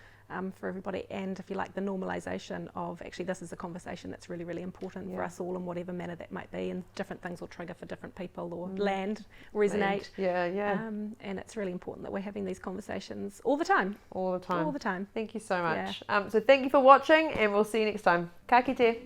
for everybody, and if you like, the normalisation of actually this is a conversation that's really, really important for us all in whatever manner that might be, and different things will trigger for different people or land resonate. And it's really important that we're having these conversations all the time. All the time. All the time. Thank you so much. So thank you for watching, and we'll see you next time. Ka kite.